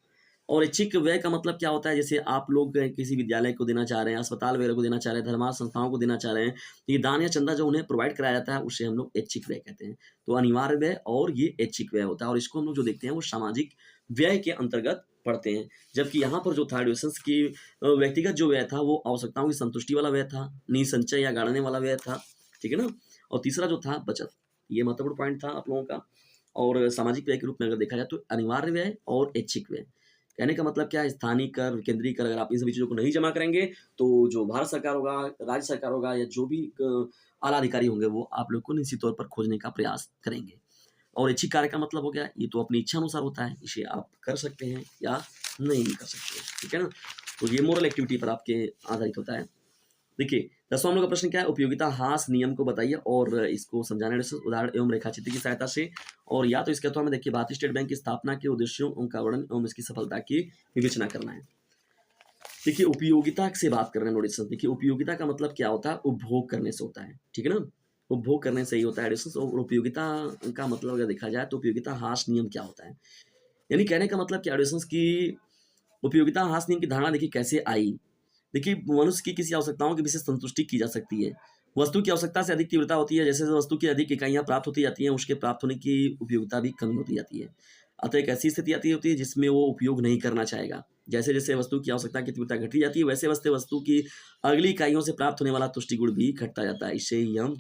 और ऐच्छिक व्यय का मतलब क्या होता है, जैसे आप लोग किसी विद्यालय को देना चाह रहे हैं, अस्पताल वगैरह को देना चाह रहे हैं, धर्मार्थ संस्थाओं को देना चाह रहे हैं, ये दान या चंदा जो उन्हें प्रोवाइड कराया जाता है उसे हम लोग ऐच्छिक व्यय कहते हैं। तो अनिवार्य व्यय और ये ऐच्छिक व्यय होता है, और इसको हम लोग जो देखते हैं वो सामाजिक व्यय के अंतर्गत पढ़ते हैं। जबकि यहाँ पर जो था एडिशंस की व्यक्तिगत जो व्यय था वो आवश्यकताओं की संतुष्टि वाला व्यय था, निसंचय या गाड़ने वाला व्यय था, ठीक है ना। और तीसरा जो था बचत, ये महत्वपूर्ण पॉइंट था आप लोगों का। और सामाजिक व्यय के रूप में अगर देखा जाए तो अनिवार्य व्यय और ऐच्छिक व्यय, कहने का मतलब क्या है, स्थानीय कर, केंद्रीय कर, अगर आप इन सभी चीज़ों को नहीं जमा करेंगे तो जो भारत सरकार होगा, राज्य सरकार होगा, या जो भी आला अधिकारी होंगे वो आप लोग को निश्चित तौर पर खोजने का प्रयास करेंगे। और ऐच्छिक कार्य का मतलब हो गया, ये तो अपनी इच्छा अनुसार होता है, इसे आप कर सकते हैं या नहीं भी कर सकते, ठीक है ना। तो ये मोरल एक्टिविटी पर आपके आधारित होता है। देखिए 10वां हम लोग का प्रश्न क्या है, उपयोगिता ह्रास नियम को बताइए और इसको समझाने उदाहरण एवं रेखाचित्र की सहायता से। और या तो इसके अथवा में देखिए भारतीय स्टेट बैंक की स्थापना के उद्देश्यों उनका वर्णन एवं इसकी सफलता की विवेचना करना है। देखिए उपयोगिता से बात कर रहे हैं नोटिस। देखिए उपयोगिता का मतलब क्या होता है, उपभोग करने से होता है, ठीक है ना, उपभोग करने से ही होता है एडिशंस। और उपयोगिता का मतलब अगर देखा जाए तो उपयोगिता ह्रास नियम क्या होता है, यानी कहने का मतलब क्या एडिशंस की उपयोगिता ह्रास नियम की धारणा देखिए कैसे आई। देखिए मनुष्य की किसी आवश्यकताओं की विशेष संतुष्टि की जा सकती है। वस्तु की आवश्यकता से अधिक तीव्रता होती है, जैसे वस्तु की अधिक इकाइयाँ प्राप्त होती जाती हैं उसके प्राप्त होने की उपयोगिता भी कमी होती जाती है। अतः एक ऐसी स्थिति आती होती है जिसमें वो उपयोग नहीं करना चाहेगा। जैसे जैसे वस्तु की आवश्यकता की तीव्रता घटती जाती है वैसे वैसे वस्तु की अगली इकाइयों से प्राप्त होने वाला तुष्टि गुण भी घटता जाता है। इसे ही हम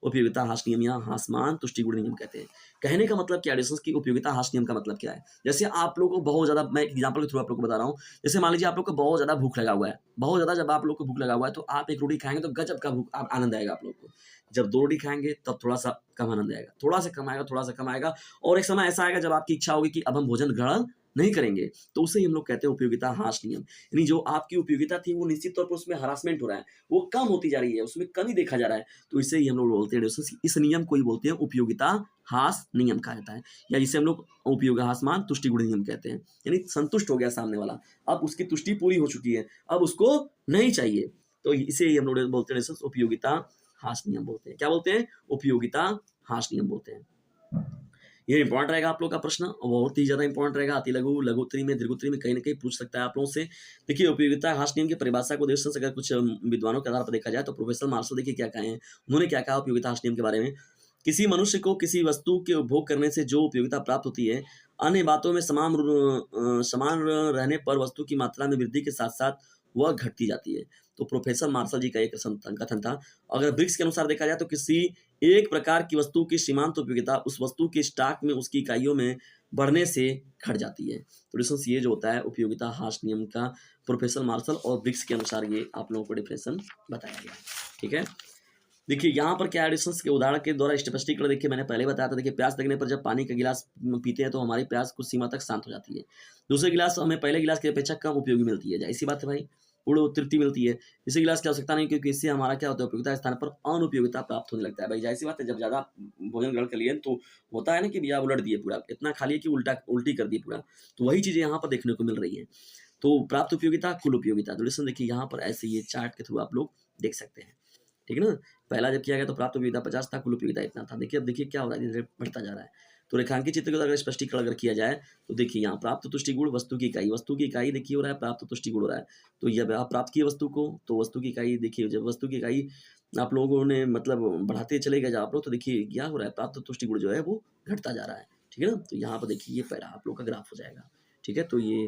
उपयोगिता ह्रास नियम या ह्रासमान तुष्टि गुण नियम कहते हैं। कहने का मतलब क्या एडिशंस की उपयोगिता ह्रास नियम का मतलब क्या है, जैसे आप लोगों को बहुत ज़्यादा, मैं एग्जाम्पल के थ्रू आप लोग को बता रहा हूँ, जैसे मान लीजिए आप लोग को बहुत ज़्यादा भूख लगा हुआ है, बहुत ज़्यादा जब आप लोग को भूख लगा हुआ है तो आप एक रोटी खाएंगे तो गजब का भूख आनंद आएगा आप लोग को। जब 2 रोटी खाएंगे तब थोड़ा सा कम आनंद आएगा, थोड़ा सा कम आएगा, थोड़ा सा कम आएगा, और एक समय ऐसा आएगा जब आपकी इच्छा होगी कि अब हम भोजन ग्रहण नहीं करेंगे, तो उसे हम लोग कहते हैं उपयोगिता ह्रास नियम। यानी जो आपकी उपयोगिता थी वो निश्चित तौर पर उसमें हरासमेंट हो रहा है, वो कम होती जा रही है, उसमें कमी देखा जा रहा है, तो इसे ही हम लोग बोलते हैं, इस नियम को ही बोलते हैं उपयोगिता ह्रास नियम कहा जाता है, या जिसे हम लोग उपयोग ह्रासमान तुष्टि गुण नियम कहते हैं। यानी संतुष्ट हो गया सामने वाला, अब उसकी तुष्टि पूरी हो चुकी है, अब उसको नहीं चाहिए, तो इसे ही हम लोग बोलते हैं उपयोगिता ह्रास नियम बोलते हैं। क्या बोलते हैं, उपयोगिता ह्रास नियम बोलते हैं। ये इंपॉर्टेंट रहेगा आप लोग का प्रश्न, और बहुत ही ज़्यादा इंपॉर्टेंट रहेगा। अति लघु, लघुत्तरी में, दीर्घोत्तरी में कहीं न कहीं पूछ सकता है आप लोगों से। देखिए, उपयोगिता ह्रास नियम की परिभाषा को देखकर अगर कुछ विद्वानों के आधार पर देखा जाए तो प्रोफेसर मार्शल देखिए क्या कहे हैं। उन्होंने क्या कहा उपयोगिता ह्रास नियम के बारे में। किसी मनुष्य को किसी वस्तु के उपभोग करने से जो उपयोगिता प्राप्त होती है, अन्य बातों में समान रहने पर वस्तु की मात्रा में वृद्धि के साथ-साथ वह घटती जाती है। तो प्रोफेसर मार्शल जी का एक कथन था। अगर ब्रिक्स के अनुसार देखा जाए तो किसी एक प्रकार की वस्तु की सीमांत उपयोगिता उस वस्तु के स्टॉक में उसकी इकाइयों में बढ़ने से घट जाती है। तो डिफरेंस ये जो होता है उपयोगिता ह्रास नियम का प्रोफेसर मार्शल और ब्रिक्स के अनुसार ये आप लोगों को डिफरेंशन बताया गया। ठीक है, देखिए यहाँ पर क्या एडिशंस के उदाहरण के द्वारा स्पष्टीकरण देखिए मैंने पहले बताया था। देखिए प्यास लगने पर जब पानी का गिलास पीते हैं तो हमारी प्यास कुछ सीमा तक शांत हो जाती है। दूसरे गिलास हमें पहले गिलास की अपेक्षा कम उपयोगी मिलती है, जाहिर सी बात है भाई, गुण तृप्ति मिलती है। इसी गिलास की आवश्यकता नहीं, क्योंकि इससे हमारा क्या होता है उपयोगिता स्थान पर अनुपयोगिता प्राप्त होने लगता है। भाई जाहिर सी बात है, जब ज़्यादा भोजन ग्रहण कर लिए तो होता है ना कि भैया उलट दिए पूरा, इतना खा लिए कि उल्टी कर दी पूरा। तो वही चीज़ें यहाँ पर देखने को मिल रही है। तो प्राप्त उपयोगिता, कुल उपयोगिता, तो लिसन देखिए यहाँ पर ऐसे ये चार्ट के थ्रू आप लोग देख सकते हैं। ठीक है ना, पहला जब किया गया तो प्राप्त उपयोगिता 50 था, कुल उपयोगिता इतना था। देखिए अब देखिए क्या हो रहा है, धीरे धीरे बढ़ता जा रहा है। तो रेखांकित चित्र का अगर स्पष्टीकरण अगर किया जाए तो देखिए यहाँ प्राप्त तुष्टि गुण वस्तु की इकाई देखिए हो रहा है, प्राप्त तुष्टि गुण हो रहा है। तो जब आप प्राप्त किए वस्तु को तो वस्तु की इकाई देखिए, जब वस्तु की इकाई आप लोगों ने मतलब बढ़ाते चले गए जब आप लोग, तो देखिए क्या हो रहा है, प्राप्त तुष्टि गुण जो है वो घटता जा रहा है। ठीक है ना, तो यहाँ पर देखिए ये पहला आप लोग का ग्राफ हो जाएगा। ठीक है, तो ये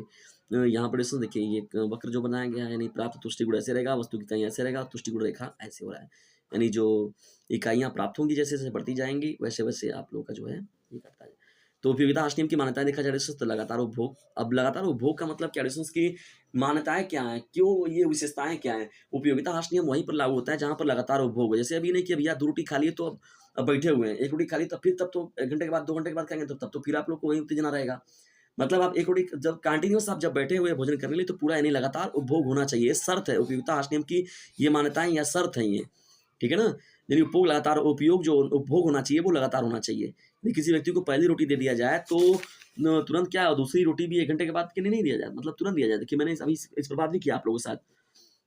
यहाँ पर इसमें देखिए ये वक्र जो बनाया गया है, यानी प्राप्त तुष्टि गुण ऐसे रहेगा, वस्तु की इकाई ऐसे रहेगा, तुष्टि गुण रेखा ऐसे हो रहा है। यानी जो इकाइयाँ प्राप्त होंगी जैसे जैसे बढ़ती जाएंगी वैसे वैसे आप लोग का जो है ये करता है। तो उपयोगिता ह्रास नियम की मान्यताएं देखा जाए तो लगातार उपभोग। अब लगातार उपभोग का मतलब क्या, डिस्टेंस की मान्यताएं क्या है, क्यों ये विशेषताएं क्या है। उपयोगिता ह्रास नियम वहीं पर लागू होता है जहां पर लगातार उपभोग हो। जैसे अभी नहीं कि भैया 2 रोटी खा लिए तो अब बैठे हुए हैं, 1 रोटी खा ली तब फिर तब तो 1 घंटे के बाद 2 घंटे के बाद खाएंगे, तो तब तो फिर आप लोग को वही उत्तेजना रहेगा। मतलब आप 1 रोटी जब कंटिन्यूअस आप जब बैठे हुए हैं भोजन करने के लिए तो पूरा यानी लगातार उपभोग होना चाहिए, शर्त है उपयोगिता ह्रास नियम की, ये मान्यताएं या शर्त है ये। ठीक है ना, यानी उपयोग जो उपभोग होना चाहिए वो लगातार होना चाहिए। यदि किसी व्यक्ति को पहली रोटी दे दिया जाए तो तुरंत क्या दूसरी रोटी भी 1 घंटे के बाद के लिए नहीं दिया जाए, मतलब तुरंत दिया जाए। देखिए मैंने अभी इस पर बात भी किया आप लोगों के साथ।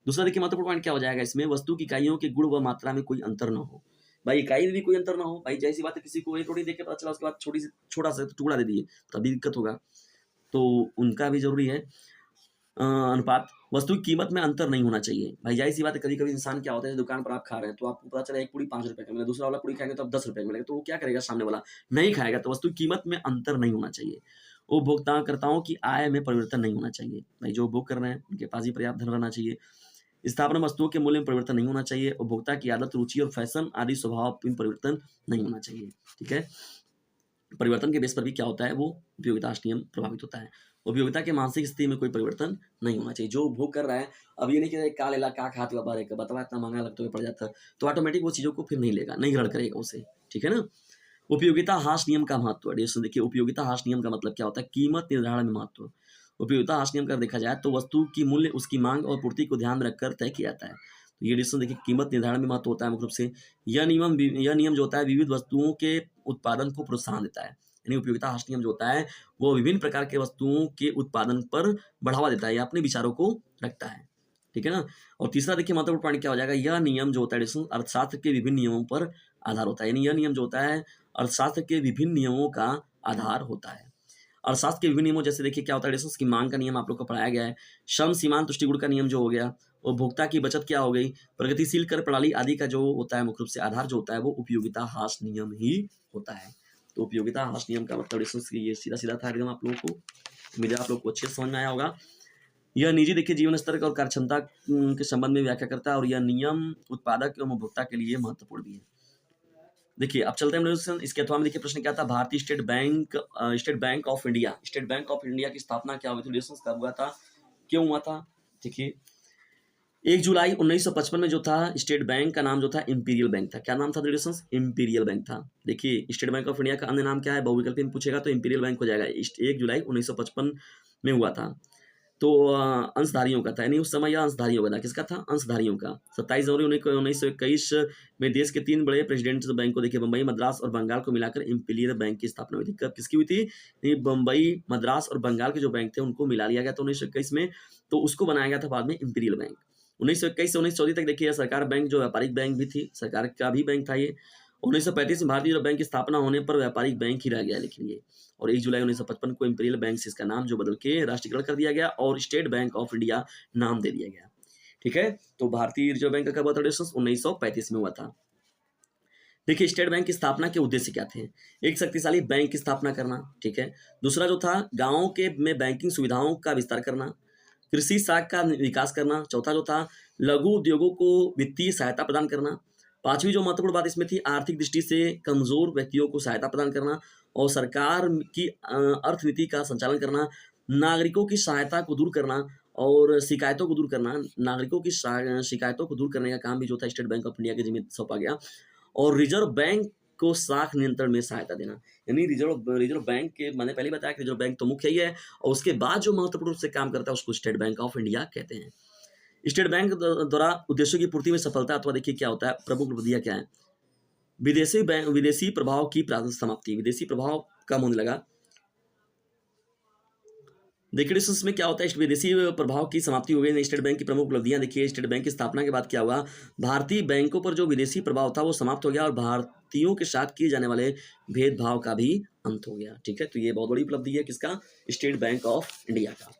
दूसरा देखिए महत्वपूर्ण पॉइंट क्या हो जाएगा इसमें, वस्तु की इकाइयों के गुण व मात्रा में कोई अंतर न हो। भाई इकाई में भी कोई अंतर ना हो, भाई जैसी बात है किसी को 1 रोटी देके पता चला उसके बाद छोटा सा टुकड़ा दे दिए तभी दिक्कत होगा। तो उनका भी ज़रूरी है अनुपात। वस्तु की कीमत में अंतर नहीं होना चाहिए। भाई ज़ाहिर-सी बात है कभी-कभी इंसान क्या होता है, दुकान पर आप खा रहे हैं तो आपको पता चला एक पूड़ी ₹5 का मिला, दूसरा वाला पूड़ी खाएँगे तो अब ₹10 का मिलेगा, तो वो क्या करेगा सामने वाला? नहीं खाएगा। तो वस्तु की कीमत में अंतर नहीं होना चाहिए। उपभोक्ताकर्ताओं की आय में परिवर्तन नहीं होना चाहिए। भाई जो उपभोग कर रहे हैं उनके पास भी पर्याप्त धन रहना चाहिए। स्थापना वस्तुओं के मूल्य में परिवर्तन नहीं होना चाहिए। उपभोक्ता की आदत, रुचि और फैशन आदि स्वभाव में परिवर्तन नहीं होना चाहिए। ठीक है? परिवर्तन के बेस पर भी क्या होता है, वो उपयोगिता ह्रास नियम प्रभावित होता है। उपयोगिता के मानसिक स्थिति में कोई परिवर्तन नहीं होना चाहिए। जो उपभोग कर रहा है, अब ये नहीं कि का लेला का खात बा बारे का बतावा इतना महंगा लगता है पड़ जाता है, तो ऑटोमेटिक वो चीज़ों को फिर नहीं लेगा, नहीं ग्रहण करेगा उसे। ठीक है ना? उपयोगिता ह्रास नियम का महत्व, देखिए उपयोगिता ह्रास नियम का मतलब क्या होता है, कीमत निर्धारण में महत्व। उपयोगिता ह्रास नियम का देखा जाए तो वस्तु की मूल्य उसकी मांग और पूर्ति को ध्यान में रखकर तय किया जाता है। तो ये डिसीजन देखिए कीमत निर्धारण में महत्व होता है मुख्य रूप से। यह नियम जो होता है विविध वस्तुओं के उत्पादन को प्रोत्साहन देता है। यानी उपयोगिता ह्रास नियम जो होता है वो विभिन्न प्रकार के वस्तुओं के उत्पादन पर बढ़ावा देता है या अपने विचारों को रखता है। ठीक है ना? और तीसरा देखिए महत्वपूर्ण पॉइंट क्या हो जाएगा, यह नियम जो होता है डिसीजन अर्थशास्त्र के विभिन्न नियमों पर आधार होता है। यानी यह नियम जो होता है अर्थशास्त्र के विभिन्न नियमों का आधार होता है। अर्थशास्त्र के विभिन्न नियमों जैसे देखिए क्या होता है, की मांग का नियम आप लोग को पढ़ाया गया है, श्रम सीमांत तुष्टिगुण का नियम जो हो गया, उपभोक्ता की बचत क्या हो गई, प्रगतिशील कर प्रणाली आदि का जो होता है मुख्य रूप से आधार जो होता है वो उपयोगिता ह्रास नियम ही होता है। तो उपयोगिता ह्रास नियम का मतलब ये सीधा सीधा था एकदम आप लोगों को, उम्मीद है आप लोग को अच्छे से समझ में आया होगा। यह निजी देखिए जीवन स्तर और कार्यक्षमता के संबंध में व्याख्या करता है और यह नियम उत्पादक एवं उपभोक्ता के लिए महत्वपूर्ण भी है। देखिए अब चलते हैं इसके अथवा में देखिए प्रश्न क्या था, भारतीय स्टेट बैंक ऑफ इंडिया की स्थापना क्या हुई थी, कब हुआ था, क्यों हुआ था। देखिए 1 जुलाई 1955 में जो था स्टेट बैंक का नाम जो था इंपीरियल बैंक था। क्या नाम था रिलेशंस, इंपीरियल बैंक था। देखिए स्टेट बैंक ऑफ इंडिया का अन्य नाम क्या है, बहुविकल्पी में पूछेगा तो इंपीरियल बैंक हो जाएगा। 1 जुलाई 1955 में हुआ था। तो अंशधारियों का था, यानी उस समय यह अंशधारियों का था। किसका था, अंशधारियों का। 27 जनवरी 1921 में देश के 3 बड़े प्रेसिडेंट्स बैंक को देखिए बम्बई, मद्रास और बंगाल को मिलाकर इंपीरियल बैंक की स्थापना हुई थी। कब किसकी हुई थी, बम्बई, मद्रास और बंगाल के जो बैंक थे उनको मिला लिया गया था 1921 में, तो उसको बनाया गया था बाद में इंपीरियल बैंक। 1921 से 1924 तक देखिए सरकार बैंक जो व्यापारिक बैंक भी थी, सरकार का भी बैंक था ये, 1935 में भारतीय रिजर्व बैंक की स्थापना होने पर व्यापारिक बैंक ही रह गया, लेकिन ये, और 1 जुलाई 1955 को इंपीरियल बैंक से इसका नाम जो बदल के राष्ट्रीयकरण कर दिया गया और स्टेट बैंक ऑफ इंडिया नाम दे दिया गया। ठीक है, तो भारतीय रिजर्व बैंक का कब हुआ था? 1935 में हुआ था। देखिए, स्टेट बैंक की स्थापना के उद्देश्य क्या थे? एक शक्तिशाली बैंक की स्थापना करना, ठीक है। दूसरा जो था, गाँव के में बैंकिंग सुविधाओं का विस्तार करना, कृषि साख का विकास करना। चौथा जो था, लघु उद्योगों को वित्तीय सहायता प्रदान करना। पांचवी जो महत्वपूर्ण बात इसमें थी, आर्थिक दृष्टि से कमजोर व्यक्तियों को सहायता प्रदान करना और सरकार की अर्थनीति का संचालन करना, नागरिकों की सहायता को दूर करना और शिकायतों को दूर करना। नागरिकों की शिकायतों को दूर करने का काम भी जो था स्टेट बैंक ऑफ इंडिया के जिम्मे सौंपा गया। और रिजर्व बैंक को साख नियंत्रण में सहायता देना, यानी रिजर्व बैंक के, मैंने पहले बताया कि रिजर्व बैंक तो मुख्य ही है और उसके बाद जो महत्वपूर्ण रूप से काम करता है उसको स्टेट बैंक ऑफ इंडिया कहते हैं। स्टेट बैंक द्वारा उद्देश्यों की पूर्ति में सफलता अथवा देखिए क्या होता है, प्रमुख उपलब्धियां क्या है? विदेशी प्रभाव की समाप्ति, विदेशी प्रभाव कम होने लगा। देखिए इसमें क्या होता है, विदेशी प्रभाव की समाप्ति हो गई। स्टेट बैंक की प्रमुख उपलब्धियां देखिए, स्टेट बैंक की स्थापना के बाद क्या हुआ, भारतीय बैंकों पर जो विदेशी प्रभाव था वो समाप्त हो गया और भारतीयों के साथ किए जाने वाले भेदभाव का भी अंत हो गया। ठीक है, तो ये बहुत बड़ी उपलब्धि है किसका? स्टेट बैंक ऑफ इंडिया का।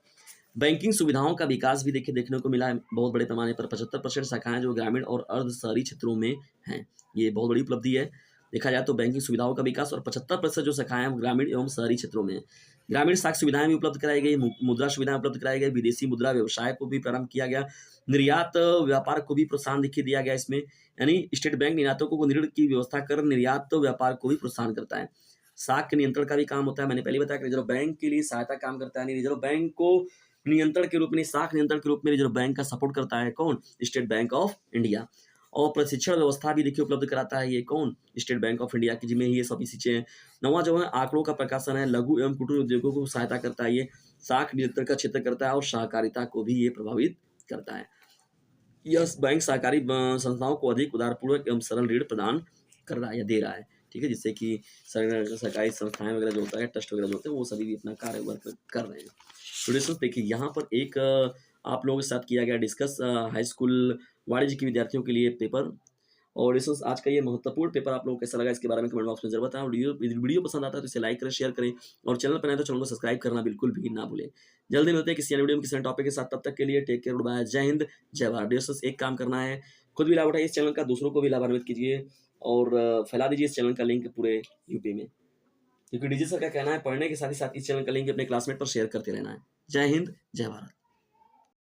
बैंकिंग सुविधाओं का विकास भी देखिए देखने को मिला है बहुत बड़े पैमाने पर। 75% शाखाएं जो ग्रामीण और अर्ध शहरी क्षेत्रों में हैं, ये बहुत बड़ी उपलब्धि है। देखा जाए तो बैंकिंग सुविधाओं का विकास और 75% जो शाखाएं हैं ग्रामीण एवं शहरी क्षेत्रों में। ग्रामीण साख सुविधाएं भी उपलब्ध कराई गई, मुद्रा सुविधाएं उपलब्ध कराई गई, विदेशी मुद्रा व्यवसाय को भी प्रारंभ किया गया, निर्यात व्यापार को भी प्रोत्साहन देखिए दिया गया इसमें। यानी स्टेट बैंक निर्यातकों को ऋण की व्यवस्था कर निर्यात व्यापार को भी प्रोत्साहन करता है। साख के नियंत्रण का भी काम होता है। मैंने पहले बताया कि रिजर्व बैंक के लिए सहायता काम करता है, रिजर्व बैंक को नियंत्रण के रूप में, साख नियंत्रण के रूप में रिजर्व बैंक का सपोर्ट करता है कौन? State bank of India. और प्रशिक्षण व्यवस्था भी देखिए उपलब्ध कराता है ये कौन? स्टेट बैंक ऑफ इंडिया की जिम्मे ही ये सभी चीजें हैं। नवा जो है आंकड़ों का प्रकाशन है, लघु एवं कुटीर उद्योगों को सहायता करता है ये, साख नियंत्रण का क्षेत्र करता है और सहकारिता को भी ये प्रभावित करता है। यह बैंक सहकारी संस्थाओं को अधिक उदारपूर्वक एवं सरल ऋण प्रदान कर रहा है या दे रहा है। ठीक है, जिससे कि सरकारी संस्थाएं वगैरह जो होता है, ट्रस्ट वगैरह जो होते हैं, वो सभी भी अपना कार्य वर्क कर रहे हैं। तो देखिए यहाँ पर एक आप लोगों के साथ किया गया डिस्कस हाई स्कूल वाणिज्य के विद्यार्थियों के लिए पेपर। और इस आज का ये महत्वपूर्ण पेपर आप लोगों को कैसा लगा इसके बारे में कमेंट बॉक्स में जरूर बताएं। और वीडियो पसंद आता है तो इसे लाइक करें, शेयर करें और चैनल पर नए तो चैनल को सब्सक्राइब करना बिल्कुल भी ना भूलें। जल्दी मिलते हैं किसी अन्य वीडियो में किसी नए टॉपिक के साथ, तब तक के लिए टेक केयर, गुड बाय, जय हिंद जय भारत। दोस्तों एक काम करना है, खुद भी लाभ उठाइए इस चैनल का, दूसरों को भी लाभान्वित कीजिए और फैला दीजिए इस चैनल का लिंक पूरे यूपी में, क्योंकि डीजी सर का कहना है पढ़ने के साथ ही साथ इस चैनल का लिंक अपने क्लासमेट पर शेयर करते रहना है। जय हिंद जय भारत।